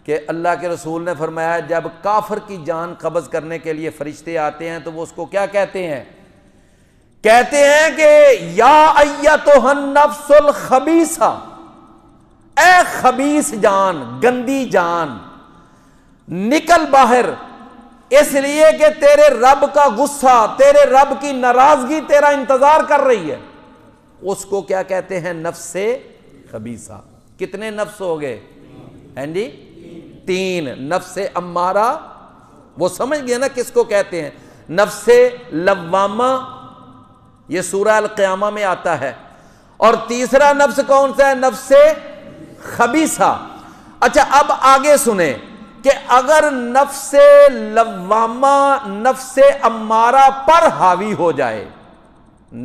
A: کہ اللہ کے رسول نے فرمایا جب کافر کی جان قبض کرنے کے لیے فرشتے آتے ہیں تو وہ اس کو کیا کہتے ہیں؟ کہتے ہیں کہ یا ایتھا النفس الخبیثہ، اے خبیث جان، گندی جان، نکل باہر، اس لیے کہ تیرے رب کا غصہ، تیرے رب کی ناراضگی تیرا انتظار کر رہی ہے۔ اس کو کیا کہتے ہیں؟ نفس خبیثہ۔ کتنے نفس ہو گئے؟ ہیں جی؟ 3۔ نفس امارہ، وہ سمجھ گئے نا کس کو کہتے ہیں؟ نفس لوامہ، یہ سورہ القیامہ میں آتا ہے، اور تیسرا نفس کون سا ہے؟ نفس خبیثہ۔ اچھا اب آگے سنیں کہ اگر نفس لوامہ نفس امارہ پر حاوی ہو جائے،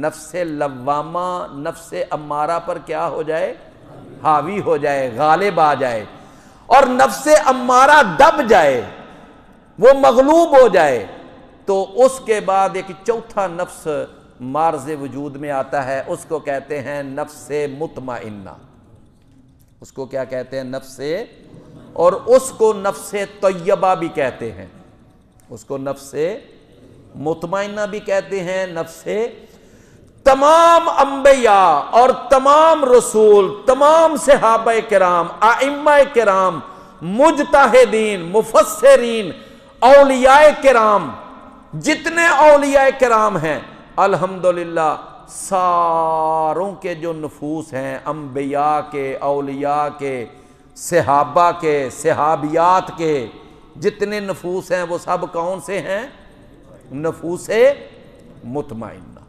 A: نفس لوامہ نفس امارہ پر کیا ہو جائے؟ حاوی ہو جائے، غالب آ جائے، اور نفس امارہ دب جائے، وہ مغلوب ہو جائے، تو اس کے بعد ایک چوتھا نفس معرض وجود میں آتا ہے، اس کو کہتے ہیں نفس مطمئنہ۔ اس کو کیا کہتے ہیں؟ نفس، اور اس کو نفس طیبہ بھی کہتے ہیں، اس کو نفس مطمئنہ بھی کہتے ہیں، نفس۔ تمام انبیاء اور تمام رسول، تمام صحابہ کرام، ائمہ کرام، مجتہدین، مفسرین، اولیاء کرام، جتنے اولیاء کرام ہیں الحمدللہ ساروں کے جو نفوس ہیں، انبیاء کے، اولیاء کے، صحابہ کے، صحابیات کے جتنے نفوس ہیں وہ سب کون سے ہیں؟ نفوس مطمئنہ۔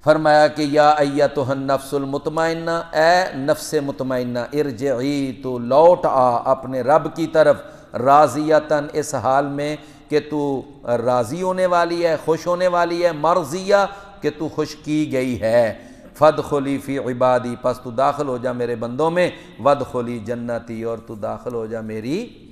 A: فرمایا کہ یا ایتھا النفس المطمئنہ، اے نفس مطمئنہ، ارجعی، تو لوٹ آ اپنے رب کی طرف، راضیتاً، اس حال میں کہ تو راضی ہونے والی ہے، خوش ہونے والی ہے، مرضیہ کہ تو خوش کی گئی ہے، فادخلی فی عبادی، پس تو داخل ہو جا میرے بندوں میں، وادخلی جنتی، اور تو داخل ہو جا میری